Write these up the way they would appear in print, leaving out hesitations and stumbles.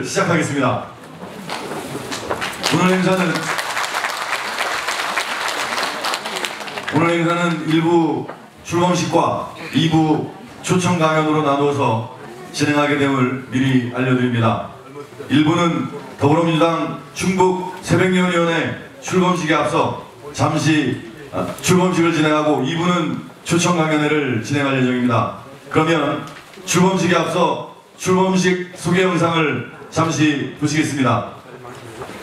시작하겠습니다. 오늘 행사는 1부 출범식과 2부 초청 강연으로 나누어서 진행하게 됨을 미리 알려드립니다. 1부는 더불어민주당 충북 새백년위원회 출범식에 앞서 잠시 출범식을 진행하고 2부는 초청 강연회를 진행할 예정입니다. 그러면 출범식에 앞서 출범식 소개 영상을 잠시 보시겠습니다.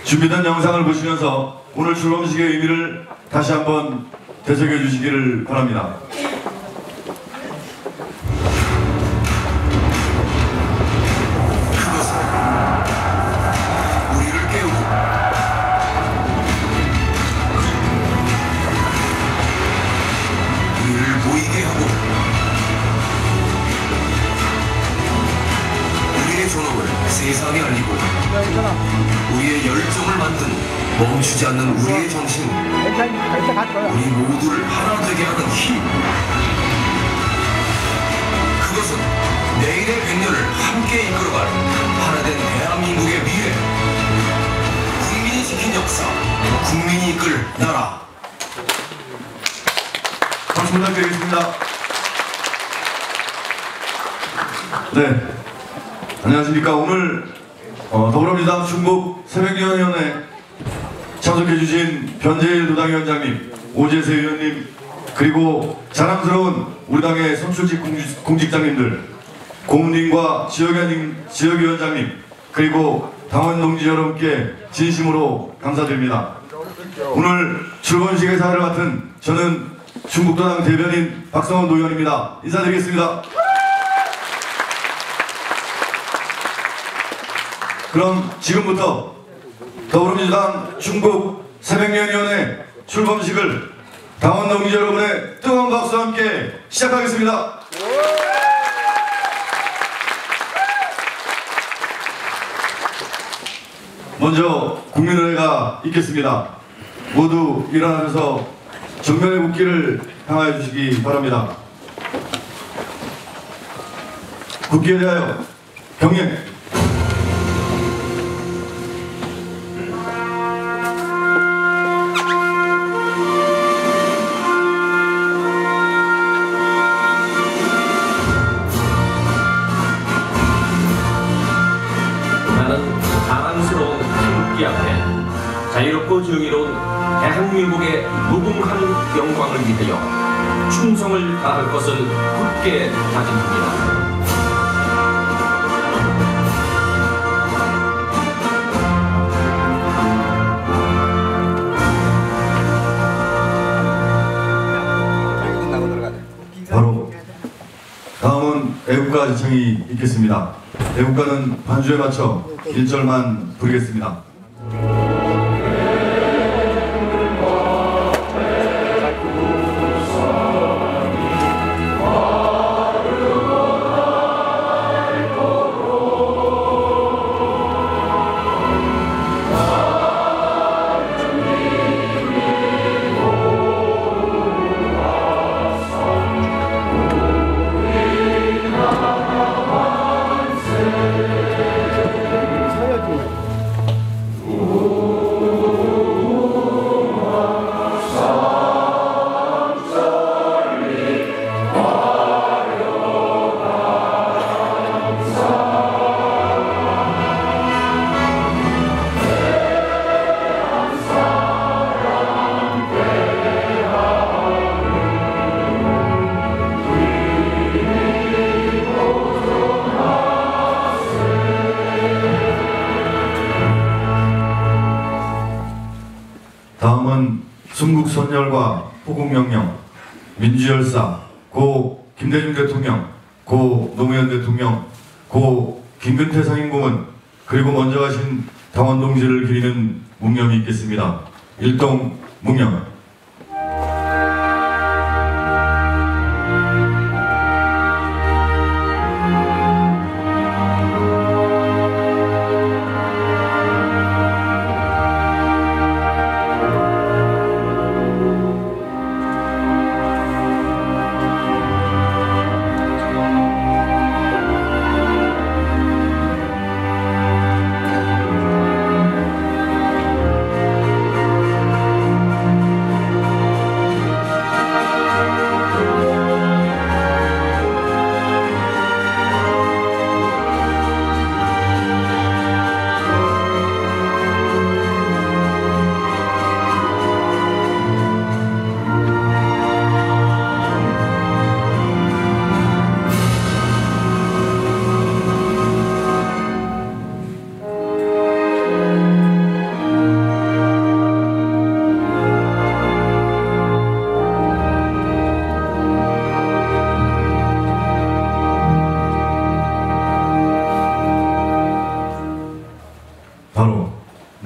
준비된 영상을 보시면서 오늘 출범식의 의미를 다시 한번 되새겨 주시기를 바랍니다. 우리를 깨우고 우리를 모이게 하고 우리의 존엄을 세상에 알리고 우리의 열정을 만든 멈추지 않는 우리의 정신, 우리 모두를 하나 되게 하는 힘. 그것은 내일의 100년을 함께 이끌어갈 하나된 대한민국의 미래. 국민이 지킨 역사, 국민이 이끌 나라. 박수 부탁드리겠습니다. 네, 안녕하십니까. 오늘 더불어민주당 충북 새백년위원회 참석해주신 변재일 도당위원장님, 오재세 의원님, 그리고 자랑스러운 우리 당의 선출직 공직자님들, 고문님과 지역위원장님, 그리고 당원 동지 여러분께 진심으로 감사드립니다. 오늘 출범식의 사회를 맡은 저는 충북도당 대변인 박성원 도의원입니다. 인사드리겠습니다. 그럼 지금부터 더불어민주당 충북 새백년위원회 출범식을 당원 동지 여러분의 뜨거운 박수와 함께 시작하겠습니다. 먼저 국민의회가 있겠습니다. 모두 일어나셔서 정면의 국기를 향하여 주시기 바랍니다. 국기에 대하여 경례. 자유롭고 정의로운 대한민국의 무궁한 영광을 위하여 충성을 다할 것을 굳게 다짐합니다. 바로 다음은 애국가 지청이 있겠습니다. 애국가는 반주에 맞춰 1절만 부르겠습니다. 다음은 순국선열과 호국명령, 민주열사, 고 김대중 대통령, 고 노무현 대통령, 고 김근태 상임고문, 그리고 먼저 가신 당원 동지를 기리는 묵념이 있겠습니다. 일동 묵념.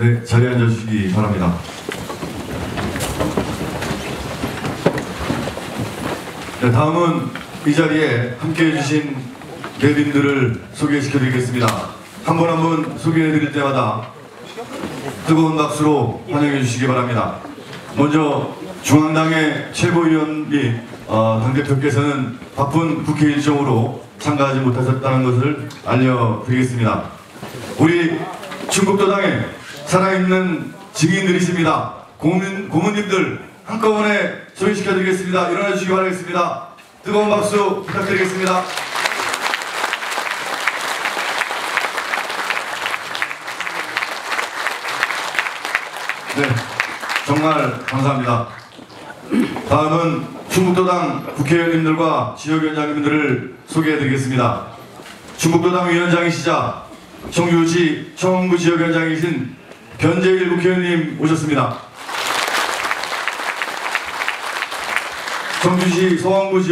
네, 자리에 앉아주시기 바랍니다. 네, 다음은 이 자리에 함께해 주신 내빈들을 소개시켜 드리겠습니다. 한 분 한 분 소개해 드릴 때마다 뜨거운 박수로 환영해 주시기 바랍니다. 먼저 중앙당의 최고위원 및 당대표께서는 바쁜 국회 일정으로 참가하지 못하셨다는 것을 알려드리겠습니다. 우리 충북도당에 살아있는 증인들이십니다. 고문님들 한꺼번에 소개시켜 드리겠습니다. 일어나 주시기 바라겠습니다. 뜨거운 박수 부탁드리겠습니다. 네, 정말 감사합니다. 다음은 충북도당 국회의원님들과 지역위원장님들을 소개해드리겠습니다. 충북도당 위원장이시자 청주시 청원구 지역위원장이신 변재일 국회의원님 오셨습니다. 청주시 소원구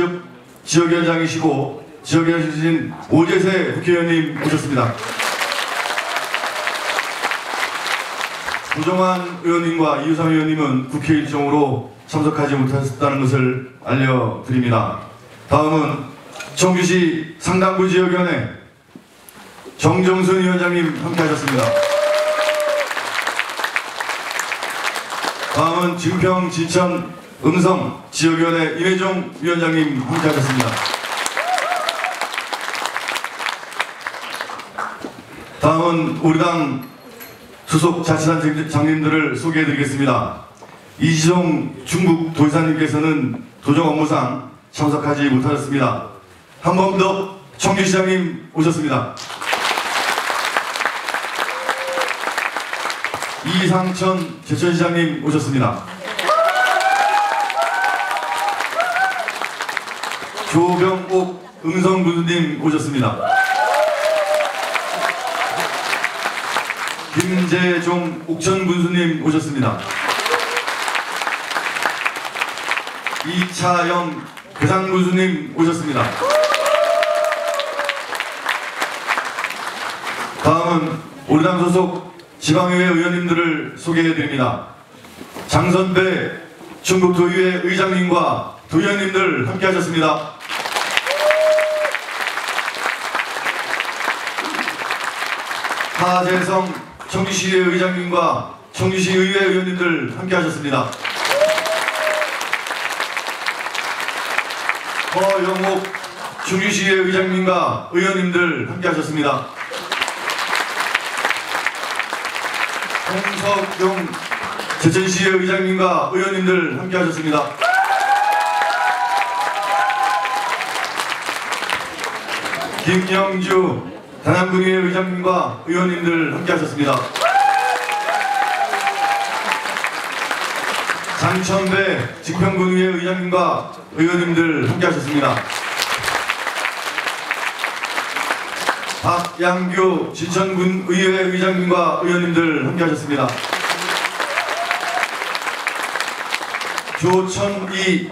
지역위원장이시고 지역위원장이신 오재세 국회의원님 오셨습니다. 구정환 의원님과 이유상 의원님은 국회 일정으로 참석하지 못하셨다는 것을 알려드립니다. 다음은 청주시 상당구 지역위원회 정정순 위원장님 함께하셨습니다. 다음은 증평, 진천, 음성 지역위원회 임혜종 위원장님 함께하셨습니다. 다음은 우리 당 소속 자치단장님들을 소개해드리겠습니다. 이지종 중국도지사님께서는 도정 업무상 참석하지 못하셨습니다. 한 번 더 청주시장님 오셨습니다. 이상천 제천시장님 오셨습니다. 조병옥 음성군수님 오셨습니다. 김재종 옥천군수님 오셨습니다. 이차영 괴산군수님 오셨습니다. 다음은 우리 당 소속 지방의회 의원님들을 소개해드립니다. 장선배 충북도의회 의장님과 도의원님들 함께하셨습니다. 하재성 청주시의회 의장님과 청주시의회 의원님들 함께하셨습니다. 허영옥 충주시의회 의장님과 의원님들 함께하셨습니다. 홍석용 제천시의회 의장님과 의원님들 함께하셨습니다. 김영주 단양군의회 의장님과 의원님들 함께하셨습니다. 장천배 증평군의회 의장님과 의원님들 함께하셨습니다. 박양규 진천군의회 의장님과 의원님들 함께하셨습니다. 조천이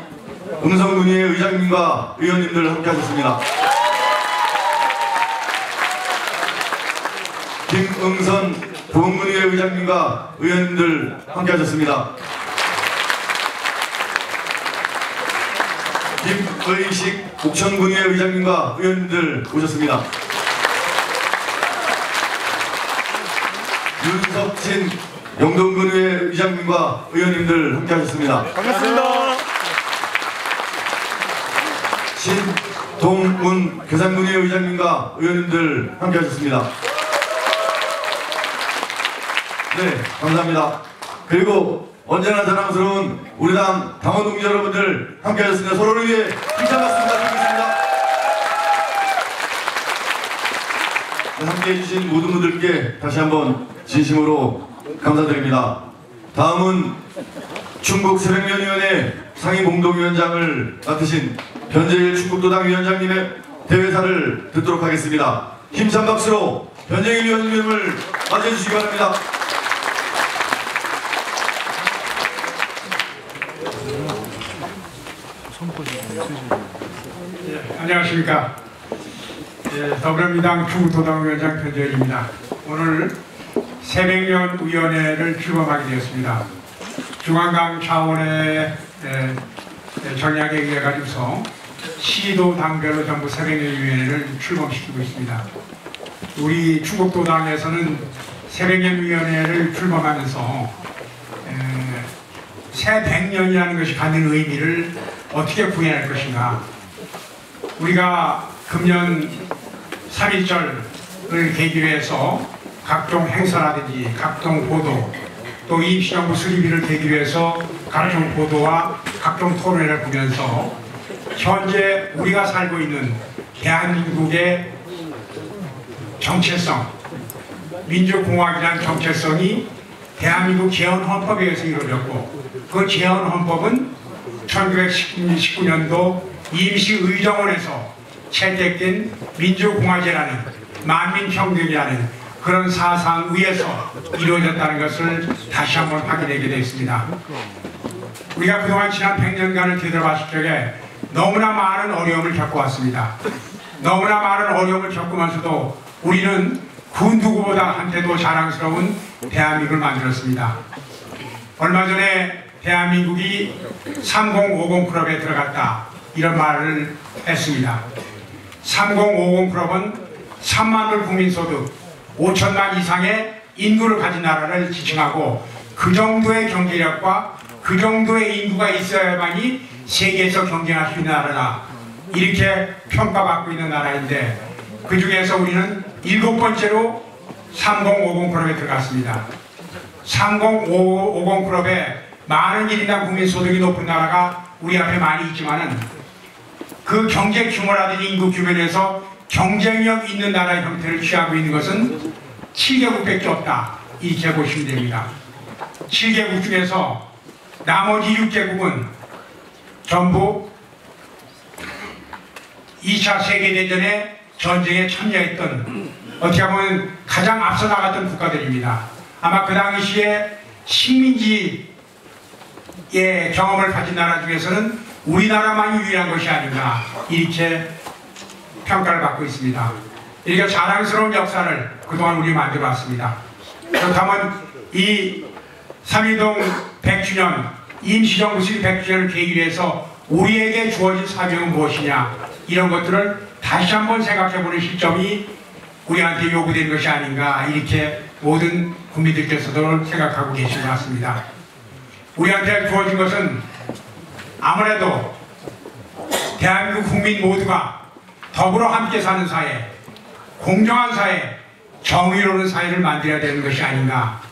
음성군의회 의장님과 의원님들 함께하셨습니다. 김응선 보건군의회 의장님과 의원님들 함께하셨습니다. 김의식 옥천군의회 의장님과 의원님들 오셨습니다. 윤석진 영동군의회 의장님과 의원님들 함께하셨습니다. 반갑습니다. 신동문 괴산군의회 의장님과 의원님들 함께하셨습니다. 네, 감사합니다. 그리고 언제나 자랑스러운 우리 당 당원 동지 여러분들 함께하셨습니다. 서로를 위해 힘찬 박수 부탁드리겠습니다. 네, 함께해 주신 모든 분들께 다시 한번 진심으로 감사드립니다. 다음은 충북새벽면위원회 상임공동위원장을 맡으신 변재일 충북도당 위원장님의 대회사를 듣도록 하겠습니다. 힘찬 박수로 변재일 위원님을 맞이해주시기 바랍니다. 안녕하십니까. 더불어민주당 충북도당위원장 변재일입니다. 오늘 새백년위원회를 출범하게 되었습니다. 중앙당 차원의 전략에 의해 가지고서 시도 당별로 전부 새백년위원회를 출범시키고 있습니다. 우리 충북도당에서는 새백년위원회를 출범하면서 새 100년이라는 것이 갖는 의미를 어떻게 구현할 것인가. 우리가 금년 3.1절을 계기로 해서 각종 행사라든지 각종 보도, 또 임시정부 수립일을 계기로 해서 각종 보도와 각종 토론회를 보면서 현재 우리가 살고 있는 대한민국의 정체성, 민주공화국이라는 정체성이 대한민국 재헌헌법에 의해서 이루어졌고, 그 재헌헌법은 1919년도 임시의정원에서 채택된 민주공화제라는 만민평등이라는 그런 사상 위에서 이루어졌다는 것을 다시 한번 확인하게 되었습니다. 우리가 그동안 지난 100년간을 되돌아봤을 적에 너무나 많은 어려움을 겪어왔습니다. 너무나 많은 어려움을 겪으면서도 우리는 그 누구보다 한테도 자랑스러운 대한민국을 만들었습니다. 얼마 전에 대한민국이 3050 클럽에 들어갔다, 이런 말을 했습니다. 3050 클럽은 3만 불 국민소득 5천만 이상의 인구를 가진 나라를 지칭하고, 그 정도의 경제력과 그 정도의 인구가 있어야만이 세계에서 경쟁할 수 있는 나라다, 이렇게 평가받고 있는 나라인데, 그 중에서 우리는 7번째로 3050 클럽에 들어갔습니다. 3050 클럽에 많은 1인당 국민소득이 높은 나라가 우리 앞에 많이 있지만은, 그 경제 규모라든지 인구 규모에서 경쟁력 있는 나라의 형태를 취하고 있는 것은 7개국밖에 없다, 이렇게 보시면 됩니다. 7개국 중에서 나머지 6개국은 전부 2차 세계대전에 전쟁에 참여했던, 어떻게 보면 가장 앞서 나갔던 국가들입니다. 아마 그 당시에 식민지의 경험을 가진 나라 중에서는 우리나라만이 유일한 것이 아닌가, 이렇게 평가를 받고 있습니다. 이렇게 자랑스러운 역사를 그동안 우리 만들어 왔습니다. 그렇다면 이 3.1동 100주년, 임시정부 수립 100주년을 계기로 해서 우리에게 주어진 사명은 무엇이냐, 이런 것들을 다시 한번 생각해보는 시점이 우리한테 요구된 것이 아닌가, 이렇게 모든 국민들께서도 생각하고 계신 것 같습니다. 우리한테 주어진 것은 아무래도 대한민국 국민 모두가 더불어 함께 사는 사회, 공정한 사회, 정의로운 사회를 만들어야 되는 것이 아닌가.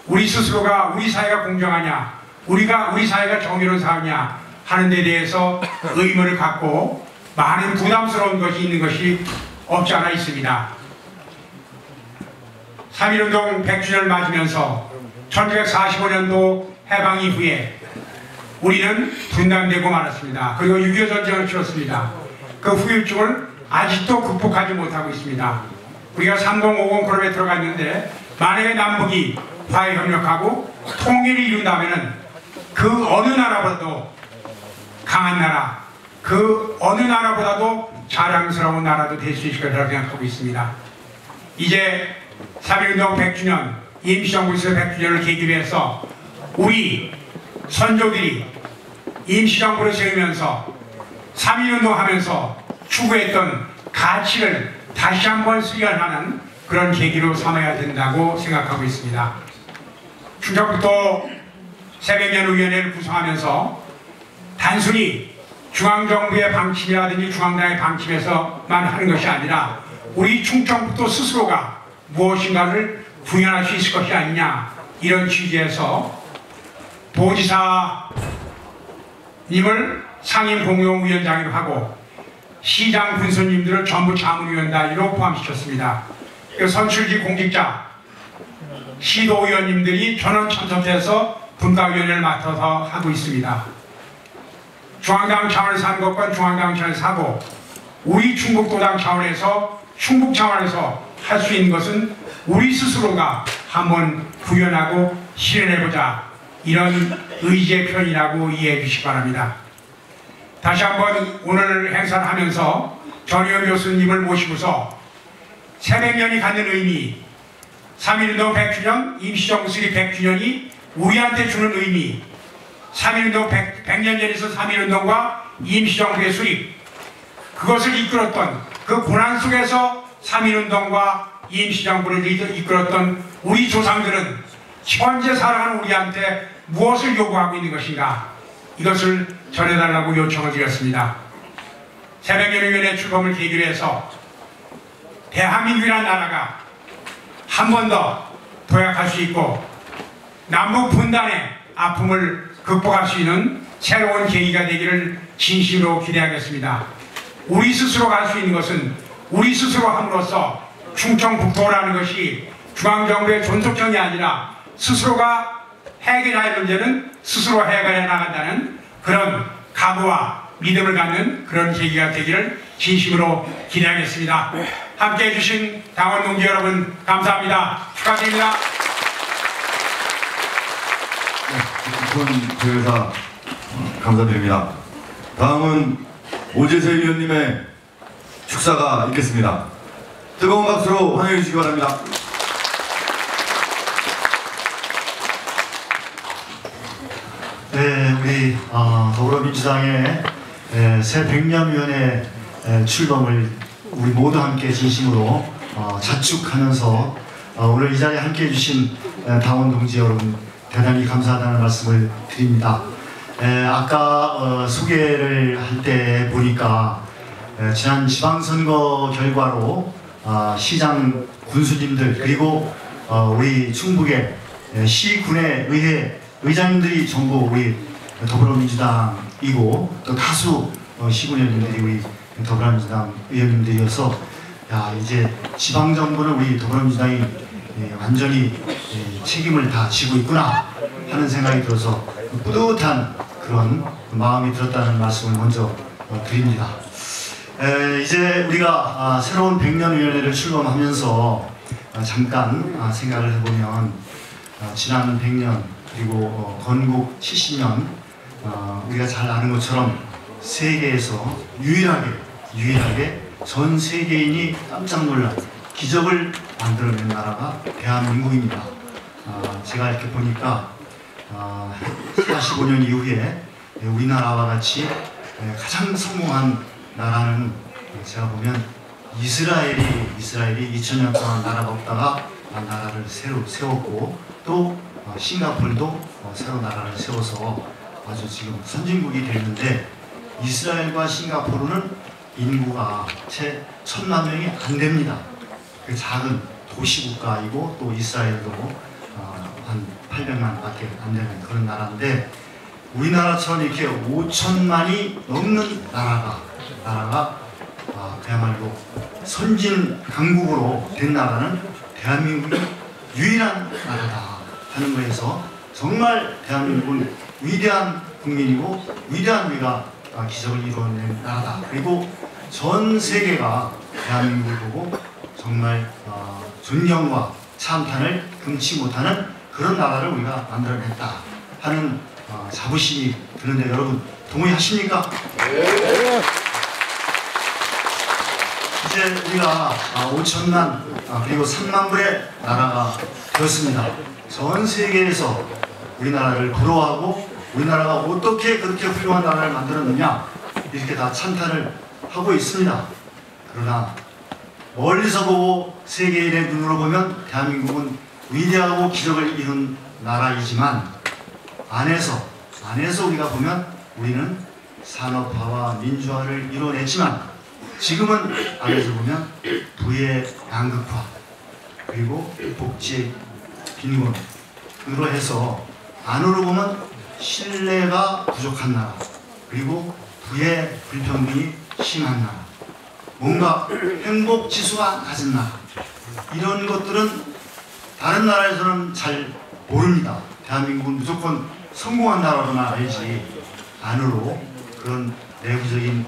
우리 스스로가 우리 사회가 공정하냐, 우리 사회가 정의로운 사회냐 하는 데 대해서 의문을 갖고 많은 부담스러운 것이 있는 것이 없지 않아 있습니다. 3.1운동 100주년을 맞으면서 1945년도 해방 이후에 우리는 분단되고 말았습니다. 그리고 6.25 전쟁을 치렀습니다. 그 후유증을 아직도 극복하지 못하고 있습니다. 우리가 3050 클럽에 들어갔는데, 만약에 남북이 화해협력하고 통일을 이룬다면 그 어느 나라보다도 강한 나라, 그 어느 나라보다도 자랑스러운 나라도 될 수 있을 거라고 생각하고 있습니다. 이제 3.1운동 100주년, 임시정부 수립 100주년을 계기로 해서 우리 선조들이 임시정부를 세우면서 3.1운동 하면서 추구했던 가치를 다시 한번 수련하는 그런 계기로 삼아야 된다고 생각하고 있습니다. 충청북도 새백년위원회를 구성하면서 단순히 중앙정부의 방침이라든지 중앙당의 방침에서만 하는 것이 아니라 우리 충청북도 스스로가 무엇인가를 구현할 수 있을 것이 아니냐, 이런 취지에서 도지사님을 상임공용위원장으로 하고 시장 군수님들을 전부 자문위원단위로 포함시켰습니다. 선출직 공직자 시도의원님들이 전원 참석해서 분과위원회를 맡아서 하고 있습니다. 중앙당 차원에서 하는 것과 중앙당 차원에서 하고, 우리 충북도당 차원에서 충북 차원에서 할 수 있는 것은 우리 스스로가 한번 구현하고 실현해보자, 이런 의지의 표현이라고 이해해 주시기 바랍니다. 다시 한번 오늘 행사를 하면서 전희영 교수님을 모시고서 새백년이 갖는 의미, 3.1운동 100주년, 임시정부 수립 100주년이 우리한테 주는 의미, 3.1운동 100년 전에서 3.1운동과 임시정부의 수립, 그것을 이끌었던 그 고난 속에서 3.1운동과 임시정부를 이끌었던 우리 조상들은 현재 살아가는 우리한테 무엇을 요구하고 있는 것인가, 이것을 전해달라고 요청을 드렸습니다. 새벽연회위원회 출범을 계기로 해서 대한민국이라는 나라가 한 번 더 도약할 수 있고 남북 분단의 아픔을 극복할 수 있는 새로운 계기가 되기를 진심으로 기대하겠습니다. 우리 스스로가 할 수 있는 것은 우리 스스로 함으로써 충청북도라는 것이 중앙정부의 존속형이 아니라 스스로가 해결해야 할 문제는 스스로 해결해 나간다는 그런 각오와 믿음을 갖는 그런 계기가 되기를 진심으로 기대하겠습니다. 함께해 주신 당원 동지 여러분 감사합니다. 축하드립니다. 네, 대회사 감사드립니다. 다음은 오재세 위원님의 축사가 있겠습니다. 뜨거운 박수로 환영해 주시기 바랍니다. 네, 우리 더불어민주당의 새 100년위원회 출범을 우리 모두 함께 진심으로 자축하면서 오늘 이 자리에 함께 해주신 당원 동지 여러분 대단히 감사하다는 말씀을 드립니다. 아까 소개를 할 때 보니까 지난 지방선거 결과로 시장 군수님들 그리고 우리 충북의 시군의 의회 의장님들이 전부 우리 더불어민주당이고 또 다수 시군의원님들이 우리 더불어민주당 의원님들이어서 야 이제 지방정부는 우리 더불어민주당이 완전히 책임을 다 지고 있구나 하는 생각이 들어서 뿌듯한 그런 마음이 들었다는 말씀을 먼저 드립니다. 이제 우리가 새로운 100년위원회를 출범하면서 잠깐 생각을 해보면 지난 100년 그리고 건국 70년 우리가 잘 아는 것처럼 세계에서 유일하게 전 세계인이 깜짝 놀란 기적을 만들어낸 나라가 대한민국입니다. 제가 이렇게 보니까 45년 이후에 우리나라와 같이 가장 성공한 나라는 제가 보면 이스라엘이 2000년 동안 나라가 없다가 나라를 새로 세웠고 또 싱가포르도 새로 나라를 세워서 아주 지금 선진국이 됐는데 이스라엘과 싱가포르는 인구가 채 1000만 명이 안 됩니다. 그 작은 도시국가이고 또 이스라엘도 한 800만 밖에 안 되는 그런 나라인데 우리나라처럼 이렇게 5천만이 넘는 나라가 그야말로 선진 강국으로 된 나라는 대한민국이 유일한 나라다 하는 거에서 정말 대한민국은 위대한 국민이고 위대한 우리가 기적을 이루어낸 나라다. 그리고 전 세계가 대한민국을 보고 정말 존경과 찬탄을 금치 못하는 그런 나라를 우리가 만들어냈다 하는 자부심이 드는데 여러분 동의하십니까? 네. 이제 우리가 5천만 그리고 3만 불의 나라가 되었습니다. 전 세계에서 우리나라를 부러워하고 우리나라가 어떻게 그렇게 훌륭한 나라를 만들었느냐 이렇게 다 찬탄을 하고 있습니다. 그러나 멀리서 보고 세계인의 눈으로 보면 대한민국은 위대하고 기적을 이룬 나라이지만 안에서 우리가 보면 우리는 산업화와 민주화를 이뤄냈지만 지금은 안에서 보면 부의 양극화 그리고 복지의 빈곤으로 해서 안으로 보면 신뢰가 부족한 나라 그리고 부의 불평등이 심한 나라 뭔가 행복지수가 낮은 나라 이런 것들은 다른 나라에서는 잘 모릅니다. 대한민국은 무조건 성공한 나라로만 알지 안으로 그런 내부적인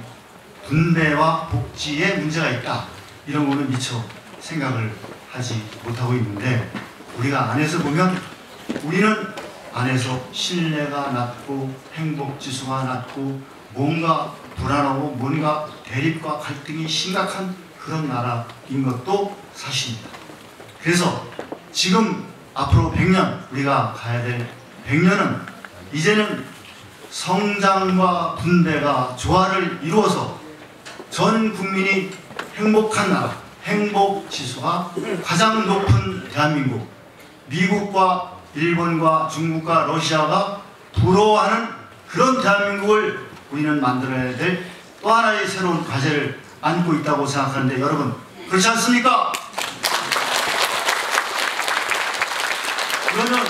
분배와 복지에 문제가 있다 이런 거는 미처 생각을 하지 못하고 있는데 우리가 안에서 보면 우리는 안에서 신뢰가 낮고 행복지수가 낮고 뭔가 불안하고 뭔가 대립과 갈등이 심각한 그런 나라인 것도 사실입니다. 그래서 지금 앞으로 100년 우리가 가야 될 100년은 이제는 성장과 분배가 조화를 이루어서 전 국민이 행복한 나라, 행복 지수가 가장 높은 대한민국, 미국과 일본과 중국과 러시아가 부러워하는 그런 대한민국을 우리는 만들어야 될 또 하나의 새로운 과제를 안고 있다고 생각하는데 여러분 그렇지 않습니까? 그러면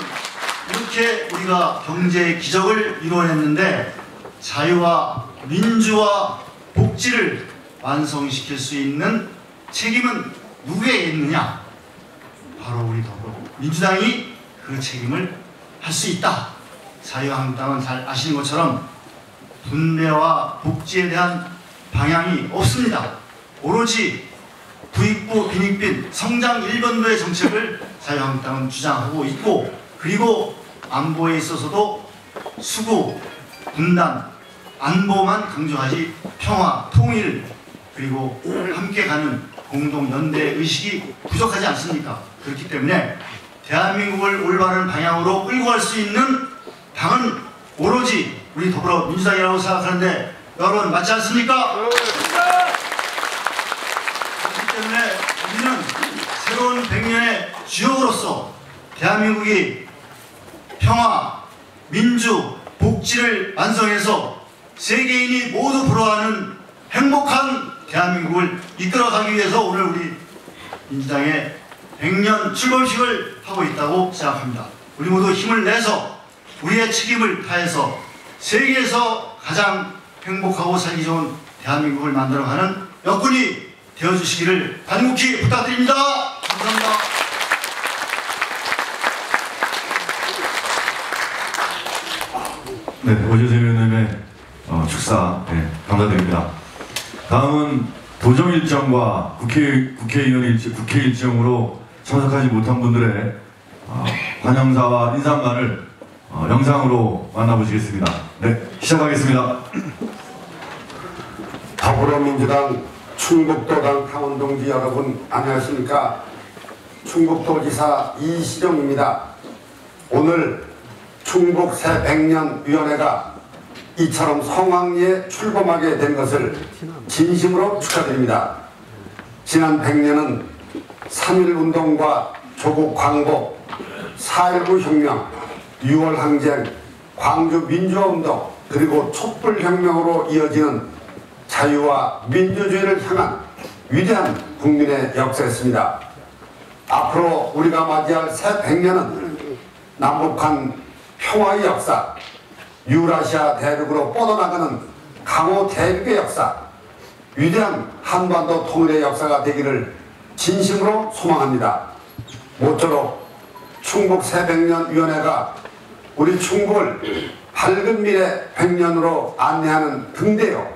이렇게 우리가 경제의 기적을 이루어냈는데 자유와 민주와 복지를 완성시킬 수 있는 책임은 누구에게 있느냐? 바로 우리 더불어민주당이 그 책임을 할 수 있다. 자유한국당은 잘 아시는 것처럼 분배와 복지에 대한 방향이 없습니다. 오로지 부익부 빈익빈 성장 1번도의 정책을 자유한국당은 주장하고 있고, 그리고 안보에 있어서도 수구, 분단, 안보만 강조하지 평화, 통일, 그리고 함께 가는 공동연대 의식이 부족하지 않습니까? 그렇기 때문에 대한민국을 올바른 방향으로 끌고 갈 수 있는 당은 오로지 우리 더불어민주당이라고 생각하는데 여러분 맞지 않습니까? 그렇기 때문에 우리는 새로운 100년의 주역으로서 대한민국이 평화, 민주, 복지를 완성해서 세계인이 모두 부러워하는 행복한 대한민국을 이끌어가기 위해서 오늘 우리 민주당의 100년 출범식을 하고 있다고 생각합니다. 우리 모두 힘을 내서 우리의 책임을 다해서 세계에서 가장 행복하고 살기 좋은 대한민국을 만들어가는 여건이 되어주시기를 간곡히 부탁드립니다. 감사합니다. 네, 오재세 의원님의 축사 감사드립니다. 다음은 도정 일정과 국회의원 일정, 국회 일정으로 참석하지 못한 분들의 관영사와 인사말을 영상으로 만나보시겠습니다. 네, 시작하겠습니다. 더불어민주당 충북도당 당원동지 여러분 안녕하십니까? 충북도지사 이시정입니다. 오늘 충북 새 100년위원회가 이처럼 성황리에 출범하게 된 것을 진심으로 축하드립니다. 지난 100년은 3.1운동과 조국 광복, 4.19 혁명, 6월 항쟁, 광주 민주화운동, 그리고 촛불혁명으로 이어지는 자유와 민주주의를 향한 위대한 국민의 역사였습니다. 앞으로 우리가 맞이할 새 100년은 남북한 평화의 역사, 유라시아 대륙으로 뻗어나가는 강호 대륙의 역사, 위대한 한반도 통일의 역사가 되기를 진심으로 소망합니다. 모쪼록 충북 새 100년위원회가 우리 충북을 밝은 미래 100년으로 안내하는 등대요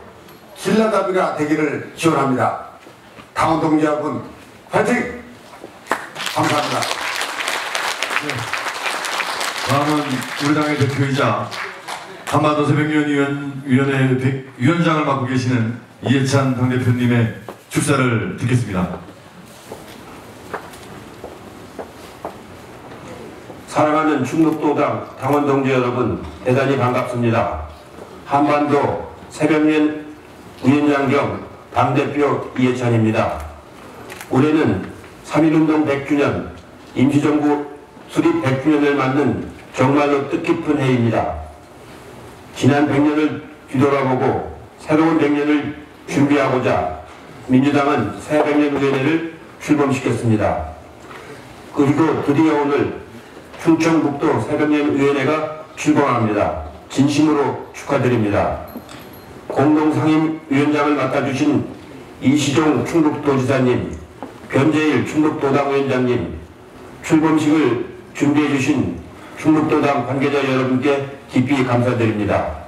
길라잡이가 되기를 기원합니다. 당원 동지 여러분 화이팅! 감사합니다. 네. 다음은 우리 당의 대표이자 한반도 새벽위원회 위원장을 맡고 계시는 이해찬 당대표님의 축사를 듣겠습니다. 사랑하는 충북도당 당원 동지 여러분 대단히 반갑습니다. 한반도 새벽연 위원장 겸 당대표 이해찬입니다. 올해는 3.1운동 100주년, 임시정부 수립 100주년을 맞는 정말로 뜻깊은 해입니다. 지난 100년을 뒤돌아보고 새로운 100년을 준비하고자 민주당은 새 100년위원회를 출범시켰습니다. 그리고 드디어 오늘 충청북도 새벽연위원회가 출범합니다. 진심으로 축하드립니다. 공동상임위원장을 맡아주신 이시종 충북도지사님, 변재일 충북도당위원장님, 출범식을 준비해주신 충북도당 관계자 여러분께 깊이 감사드립니다.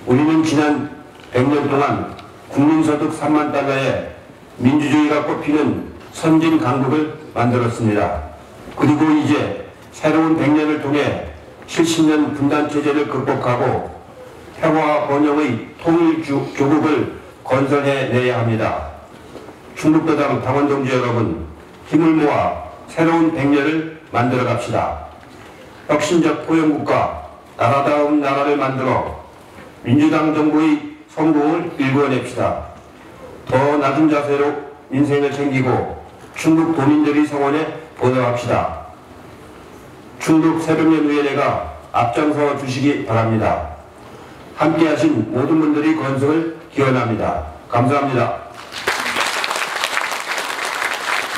우리는 지난 100년 동안 국민소득 3만 달러에 민주주의가 꽃피는 선진 강국을 만들었습니다. 그리고 이제 새로운 100년을 통해 70년 분단체제를 극복하고 평화와 번영의 통일조국을 건설해내야 합니다. 충북도당 당원동지 여러분, 힘을 모아 새로운 100년을 만들어 갑시다. 혁신적 포용국가, 나라다운 나라를 만들어 민주당 정부의 성공을 일궈냅시다. 더 낮은 자세로 인생을 챙기고 충북 도민들의 성원에 보답합시다. 충북 새백년위원회가 앞장서 주시기 바랍니다. 함께하신 모든 분들의 건승을 기원합니다. 감사합니다.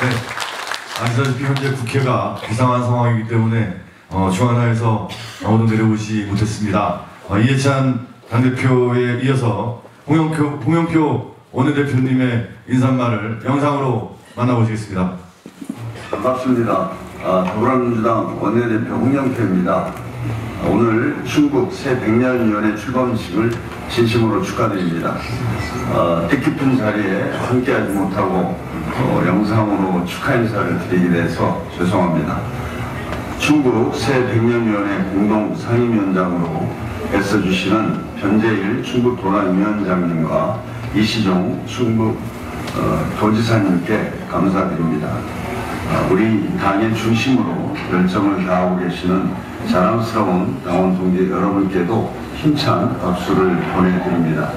네, 아시다시피 현재 국회가 비상한 상황이기 때문에 주안하에서 아무도 내려오지 못했습니다. 이해찬 당대표에 이어서 홍영표 원내대표님의 인사말을 영상으로 만나보시겠습니다. 반갑습니다. 더불어민주당 원내대표 홍영표입니다. 오늘 충북 새100년위원회 출범식을 진심으로 축하드립니다. 뜻깊은 자리에 함께하지 못하고 영상으로 축하 인사를 드리게 돼서 죄송합니다. 충북 새100년위원회 공동상임위원장으로 애써주시는 변재일 충북도당위원장님과 이시종 충북 도지사님께 감사드립니다. 우리 당의 중심으로 열정을 다하고 계시는 자랑스러운 당원 동지 여러분께도 힘찬 박수를 보내드립니다.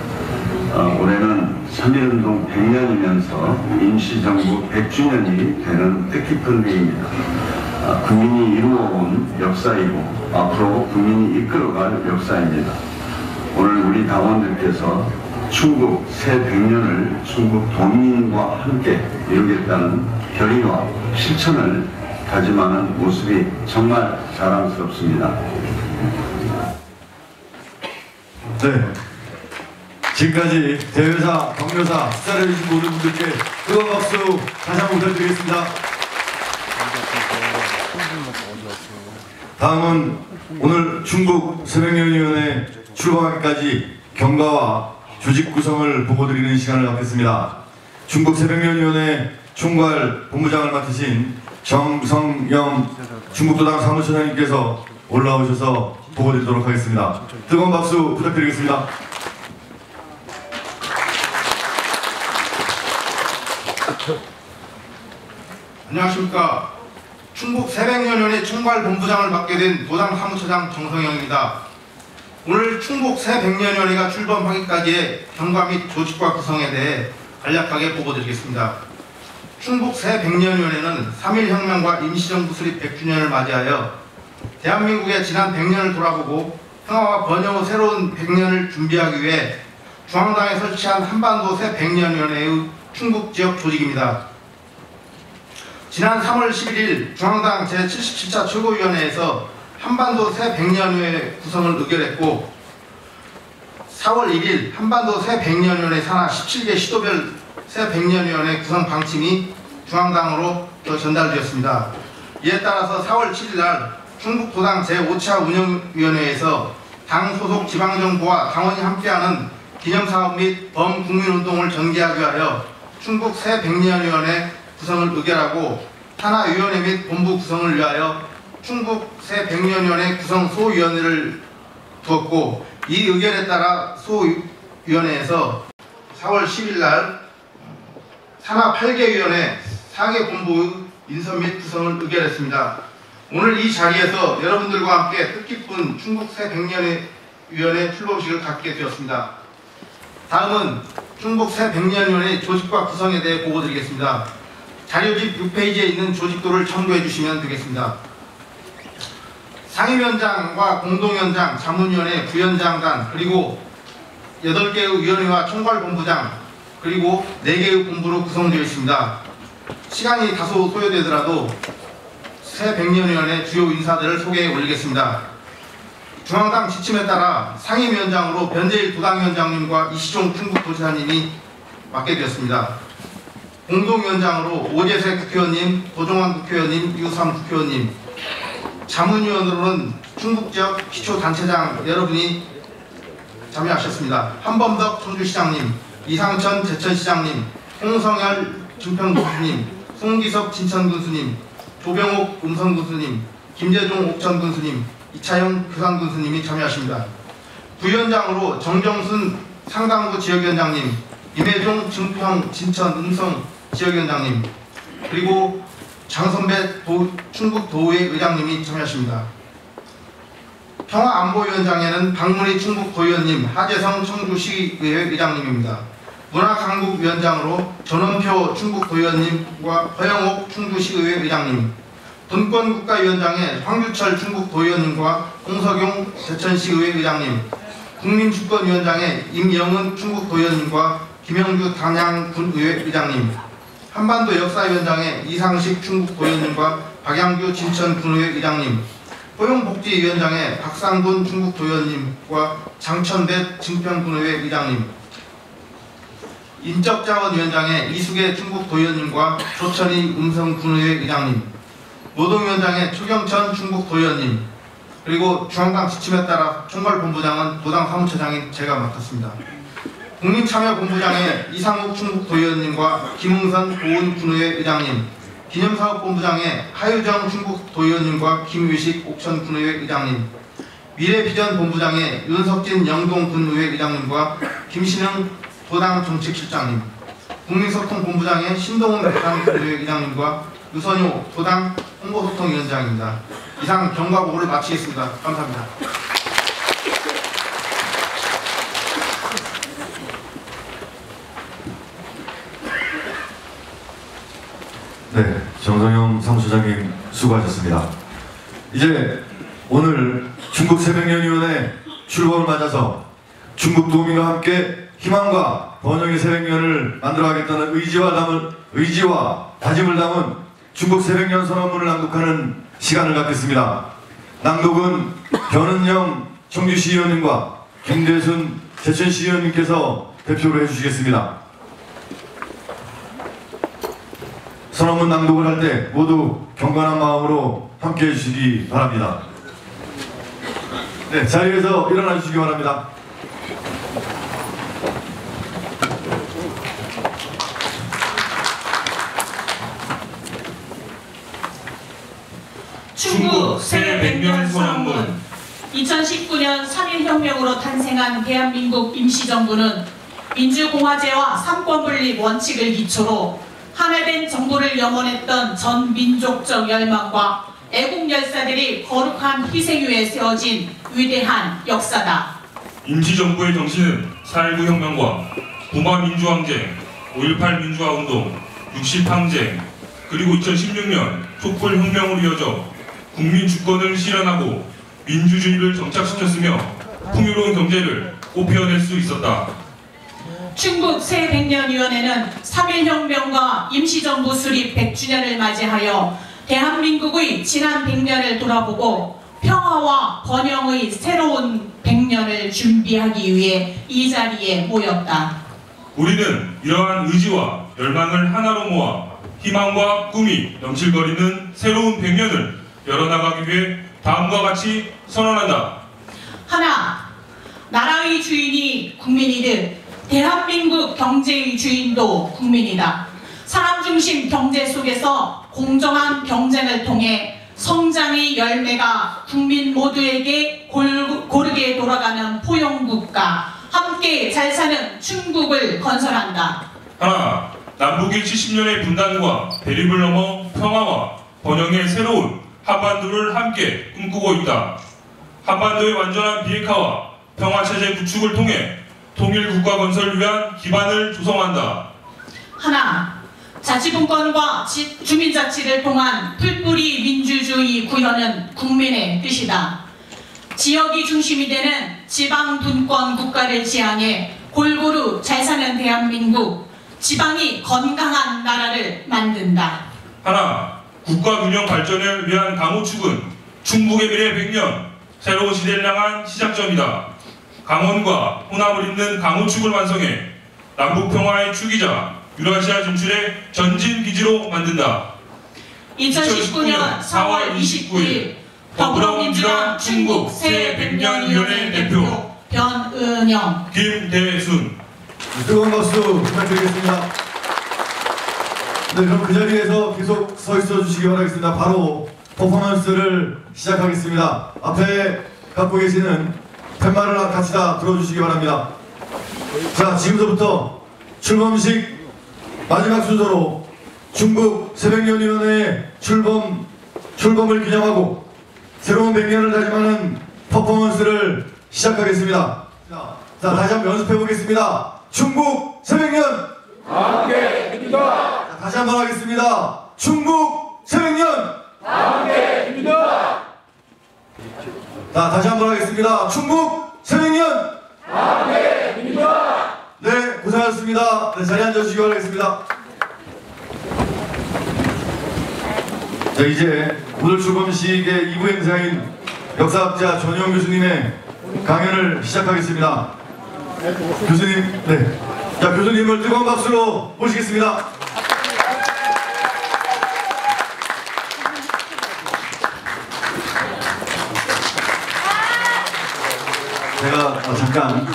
올해는 3.1운동 100년이면서 임시정부 100주년이 되는 뜻깊은 해입니다. 국민이 이루어온 역사이고 앞으로 국민이 이끌어갈 역사입니다. 오늘 우리 당원들께서 충북 새100년을 충북 도민과 함께 이루겠다는 결의와 실천을 다짐하는 모습이 정말 자랑스럽습니다. 네, 지금까지 대회사, 경료사 수사해주신 모든 분들께 뜨거운 박수 다시 한번 부탁드리겠습니다. 다음은 오늘 충북 새백년위원회 출범하기까지 경과와 조직 구성을 보고드리는 시간을 갖겠습니다. 충북 새백년위원회 총괄 본부장을 맡으신 정성영 충북도당 사무처장님께서 올라오셔서 보고드리도록 하겠습니다. 뜨거운 박수 부탁드리겠습니다. 안녕하십니까. 충북 새백년위원회 총괄본부장을 맡게 된 도당 사무처장 정성영입니다. 오늘 충북 새100년위원회가 출범하기까지의 경과 및 조직과 구성에 대해 간략하게 보고드리겠습니다. 충북 새100년위원회는 3.1혁명과 임시정부 수립 100주년을 맞이하여 대한민국의 지난 100년을 돌아보고 평화와 번영 후 새로운 100년을 준비하기 위해 중앙당에 설치한 한반도 새100년위원회의 충북 지역 조직입니다. 지난 3월 11일 중앙당 제77차 최고위원회에서 한반도 새100년위원회 구성을 의결했고 4월 1일 한반도 새100년위원회 산하 17개 시도별 새100년위원회 구성 방침이 중앙당으로 전달되었습니다. 이에 따라서 4월 7일 충북도당 제5차 운영위원회에서 당 소속 지방정부와 당원이 함께하는 기념사업 및 범국민운동을 전개하기 위하여 충북 새100년위원회 구성을 의결하고 산하위원회 및 본부 구성을 위하여 충북 새100년위원회 구성 소위원회를 두었고 이 의결에 따라 소위원회에서 4월 10일 날 산하 8개 위원회 4개 본부 인선 및 구성을 의결했습니다. 오늘 이 자리에서 여러분들과 함께 뜻깊은 충북 새100년위원회 출범식을 갖게 되었습니다. 다음은 충북 새100년위원회 조직과 구성에 대해 보고드리겠습니다. 자료집 6페이지에 있는 조직도를 참고해 주시면 되겠습니다. 상임위원장과 공동위원장, 자문위원회, 부위원장단, 그리고 8개의 위원회와 총괄본부장, 그리고 4개의 본부로 구성되어 있습니다. 시간이 다소 소요되더라도 새100년위원회 주요 인사들을 소개해 올리겠습니다. 중앙당 지침에 따라 상임위원장으로 변재일 도당위원장님과 이시종 충북도지사님이 맡게 되었습니다. 공동위원장으로 오재세 국회의원님, 도종환 국회의원님, 유삼 국회의원님, 자문위원으로는 충북지역 기초단체장 여러분이 참여하셨습니다. 한범덕 청주시장님, 이상천 제천시장님, 홍성열 증평군수님, 송기석 진천군수님, 조병옥 음성군수님, 김재종 옥천군수님, 이차영 교산군수님이 참여하십니다. 부위원장으로 정정순 상당구 지역위원장님, 임혜종 증평 진천 음성 지역위원장님, 그리고 장선배 충북 도의회 의장님이 참여하십니다. 평화안보위원장에는 박문희 충북 도의원님, 하재성 청주시의회 의장님입니다. 문화강국위원장으로 전원표 충북 도의원님과 허영옥 충주시의회 의장님, 분권국가위원장에 황규철 충북 도의원님과 홍석용 대천시의회 의장님, 국민주권위원장에 임영은 충북 도의원님과 김영주 단양군의회 의장님, 한반도 역사위원장에 이상식 충북 도의원님과 박양규 진천군의회 의장님, 고용복지위원장에 박상군 충북 도의원님과 장천대 증평군의회 의장님, 인적자원위원장에 이수계 충북 도의원님과 조천희 음성군의회 의장님, 노동위원장에 초경천 충북 도의원님, 그리고 중앙당 지침에 따라 총괄본부장은 도당 사무처장인 제가 맡았습니다. 국민참여본부장에 이상욱 충북 도의원님과 김웅선 고은군의회 의장님, 기념사업본부장에 하유정 충북 도의원님과 김유식 옥천군의회 의장님, 미래비전본부장에 윤석진 영동군의회 의장님과 김신흥 도당 정책실장님, 국민소통본부장에 신동훈 부산군의회 의장님과 유선효 도당 홍보소통위원장입니다. 이상 경과보고를 마치겠습니다. 감사합니다. 네, 정성영 사무처장님 수고하셨습니다. 이제 오늘 중국 새백년위원회 출범을 맞아서 중국 도민과 함께 희망과 번영의 새백년을 만들어가겠다는 의지와 다짐을 담은 중국 새백년 선언문을 낭독하는 시간을 갖겠습니다. 낭독은 변은영 청주시의원님과 김대순 제천시의원님께서 대표로 해주시겠습니다. 선언문 낭독을 할 때 모두 경건한 마음으로 함께해 주시기 바랍니다. 네, 자리에서 일어나 주시기 바랍니다. 중국 새백년 선언문. 2019년 3.1혁명으로 탄생한 대한민국 임시정부는 민주공화제와 삼권분립 원칙을 기초로 하나된 정부를 염원했던 전 민족적 열망과 애국 열사들이 거룩한 희생 위에 세워진 위대한 역사다. 임시정부의 정신은 4.19 혁명과 부마 민주항쟁, 5.18 민주화운동, 60 항쟁, 그리고 2016년 촛불 혁명으로 이어져 국민 주권을 실현하고 민주주의를 정착시켰으며 풍요로운 경제를 꽃피워낼 수 있었다. 충북 새백년위원회는 3.1혁명과 임시정부 수립 100주년을 맞이하여 대한민국의 지난 100년을 돌아보고 평화와 번영의 새로운 100년을 준비하기 위해 이 자리에 모였다. 우리는 이러한 의지와 열망을 하나로 모아 희망과 꿈이 넘칠거리는 새로운 100년을 열어나가기 위해 다음과 같이 선언한다. 하나, 나라의 주인이 국민이듯 대한민국 경제의 주인도 국민이다. 사람 중심 경제 속에서 공정한 경쟁을 통해 성장의 열매가 국민 모두에게 고르게 돌아가는 포용국가, 함께 잘 사는 충북을 건설한다. 하나, 남북의 70년의 분단과 대립을 넘어 평화와 번영의 새로운 한반도를 함께 꿈꾸고 있다. 한반도의 완전한 비핵화와 평화체제 구축을 통해 통일국가 건설을 위한 기반을 조성한다. 하나, 자치분권과 주민자치를 통한 풀뿌리 민주주의 구현은 국민의 뜻이다. 지역이 중심이 되는 지방분권 국가를 지향해 골고루 잘 사는 대한민국, 지방이 건강한 나라를 만든다. 하나, 국가균형 발전을 위한 강호축은 충북의 미래 100년, 새로운 시대를 향한 시작점이다. 강원과 호남을 잇는 강호축을 완성해 남북평화의 축이자 유라시아 진출의 전진기지로 만든다. 2019년 4월 29일 더불어민주당 충북 새백년위원회 대표 변은영, 김대순. 뜨거운 박수 부탁드리겠습니다. 네, 그럼 그 자리에서 계속 서 있어 주시기 바라겠습니다. 바로 퍼포먼스를 시작하겠습니다. 앞에 갖고 계시는 팻말을 같이 다 들어주시기 바랍니다. 자, 지금부터 출범식 마지막 순서로 중국 새백년위원회 출범을 기념하고 새로운 100년을 다짐하는 퍼포먼스를 시작하겠습니다. 자, 다시 한번 연습해 보겠습니다. 중국 새백년 함께입니다. 다시 한번 하겠습니다. 중국 새백년 함께입니다. 자, 다시 한번 하겠습니다. 중국 새백년 함께입니다. 네, 고생하셨습니다. 네, 자리에 앉아주시기 바라겠습니다. 자, 이제 오늘 출범식의 2부 행사인 역사학자 전용 교수님의 강연을 시작하겠습니다. 교수님, 네. 자, 교수님을 뜨거운 박수로 모시겠습니다. 제가 잠깐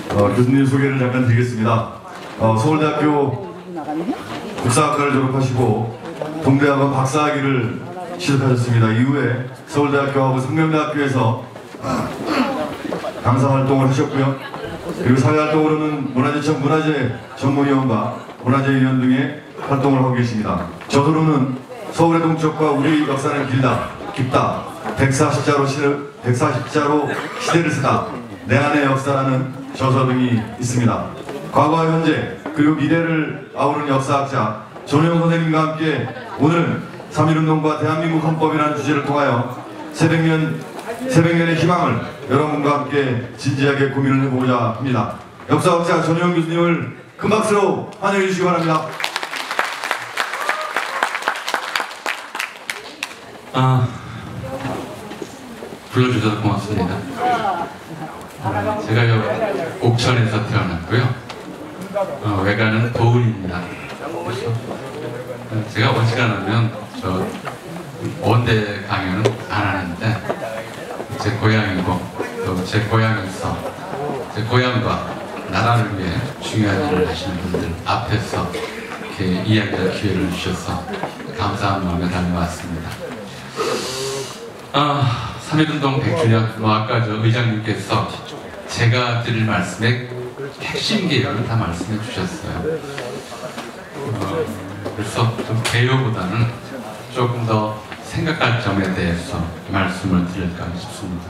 교수님 소개를 잠깐 드리겠습니다. 서울대학교 국사학과를 졸업하시고 동대학원 박사학위를 취득하셨습니다. 이후에 서울대학교하고 성명대학교에서 강사 활동을 하셨고요. 그리고 사회활동으로는 문화재청 문화재 전문위원과 문화재위원 등의 활동을 하고 계십니다. 저서로는 서울의 동쪽과 우리 역사는 길다, 깊다, 140자로 시대를 쓰다, 내 안의 역사라는 저서 등이 있습니다. 과거와 현재 그리고 미래를 아우르는 역사학자 전용 선생님과 함께 오늘은 3.1운동과 대한민국 헌법이라는 주제를 통하여 새백년의 희망을 여러분과 함께 진지하게 고민을 해보고자 합니다. 역사학자 전용 교수님을 큰 박수로 환영해 주시기 바랍니다. 불러주셔서 고맙습니다. 제가 옥천에서 태어났고요. 외가는 도은입니다. 제가 어지간하면 저 원대 강연은 안 하는데 제 고향이고 또 제 고향에서 제 고향과 나라를 위해 중요한 일을 하시는 분들 앞에서 이렇게 이야기할 기회를 주셔서 감사한 마음에 다녀왔습니다. 3.1운동 100주년, 아까 저 의장님께서 제가 드릴 말씀의 핵심 개요를 다 말씀해 주셨어요. 그래서 좀 개요보다는 조금 더 생각할 점에 대해서 말씀을 드릴까 싶습니다.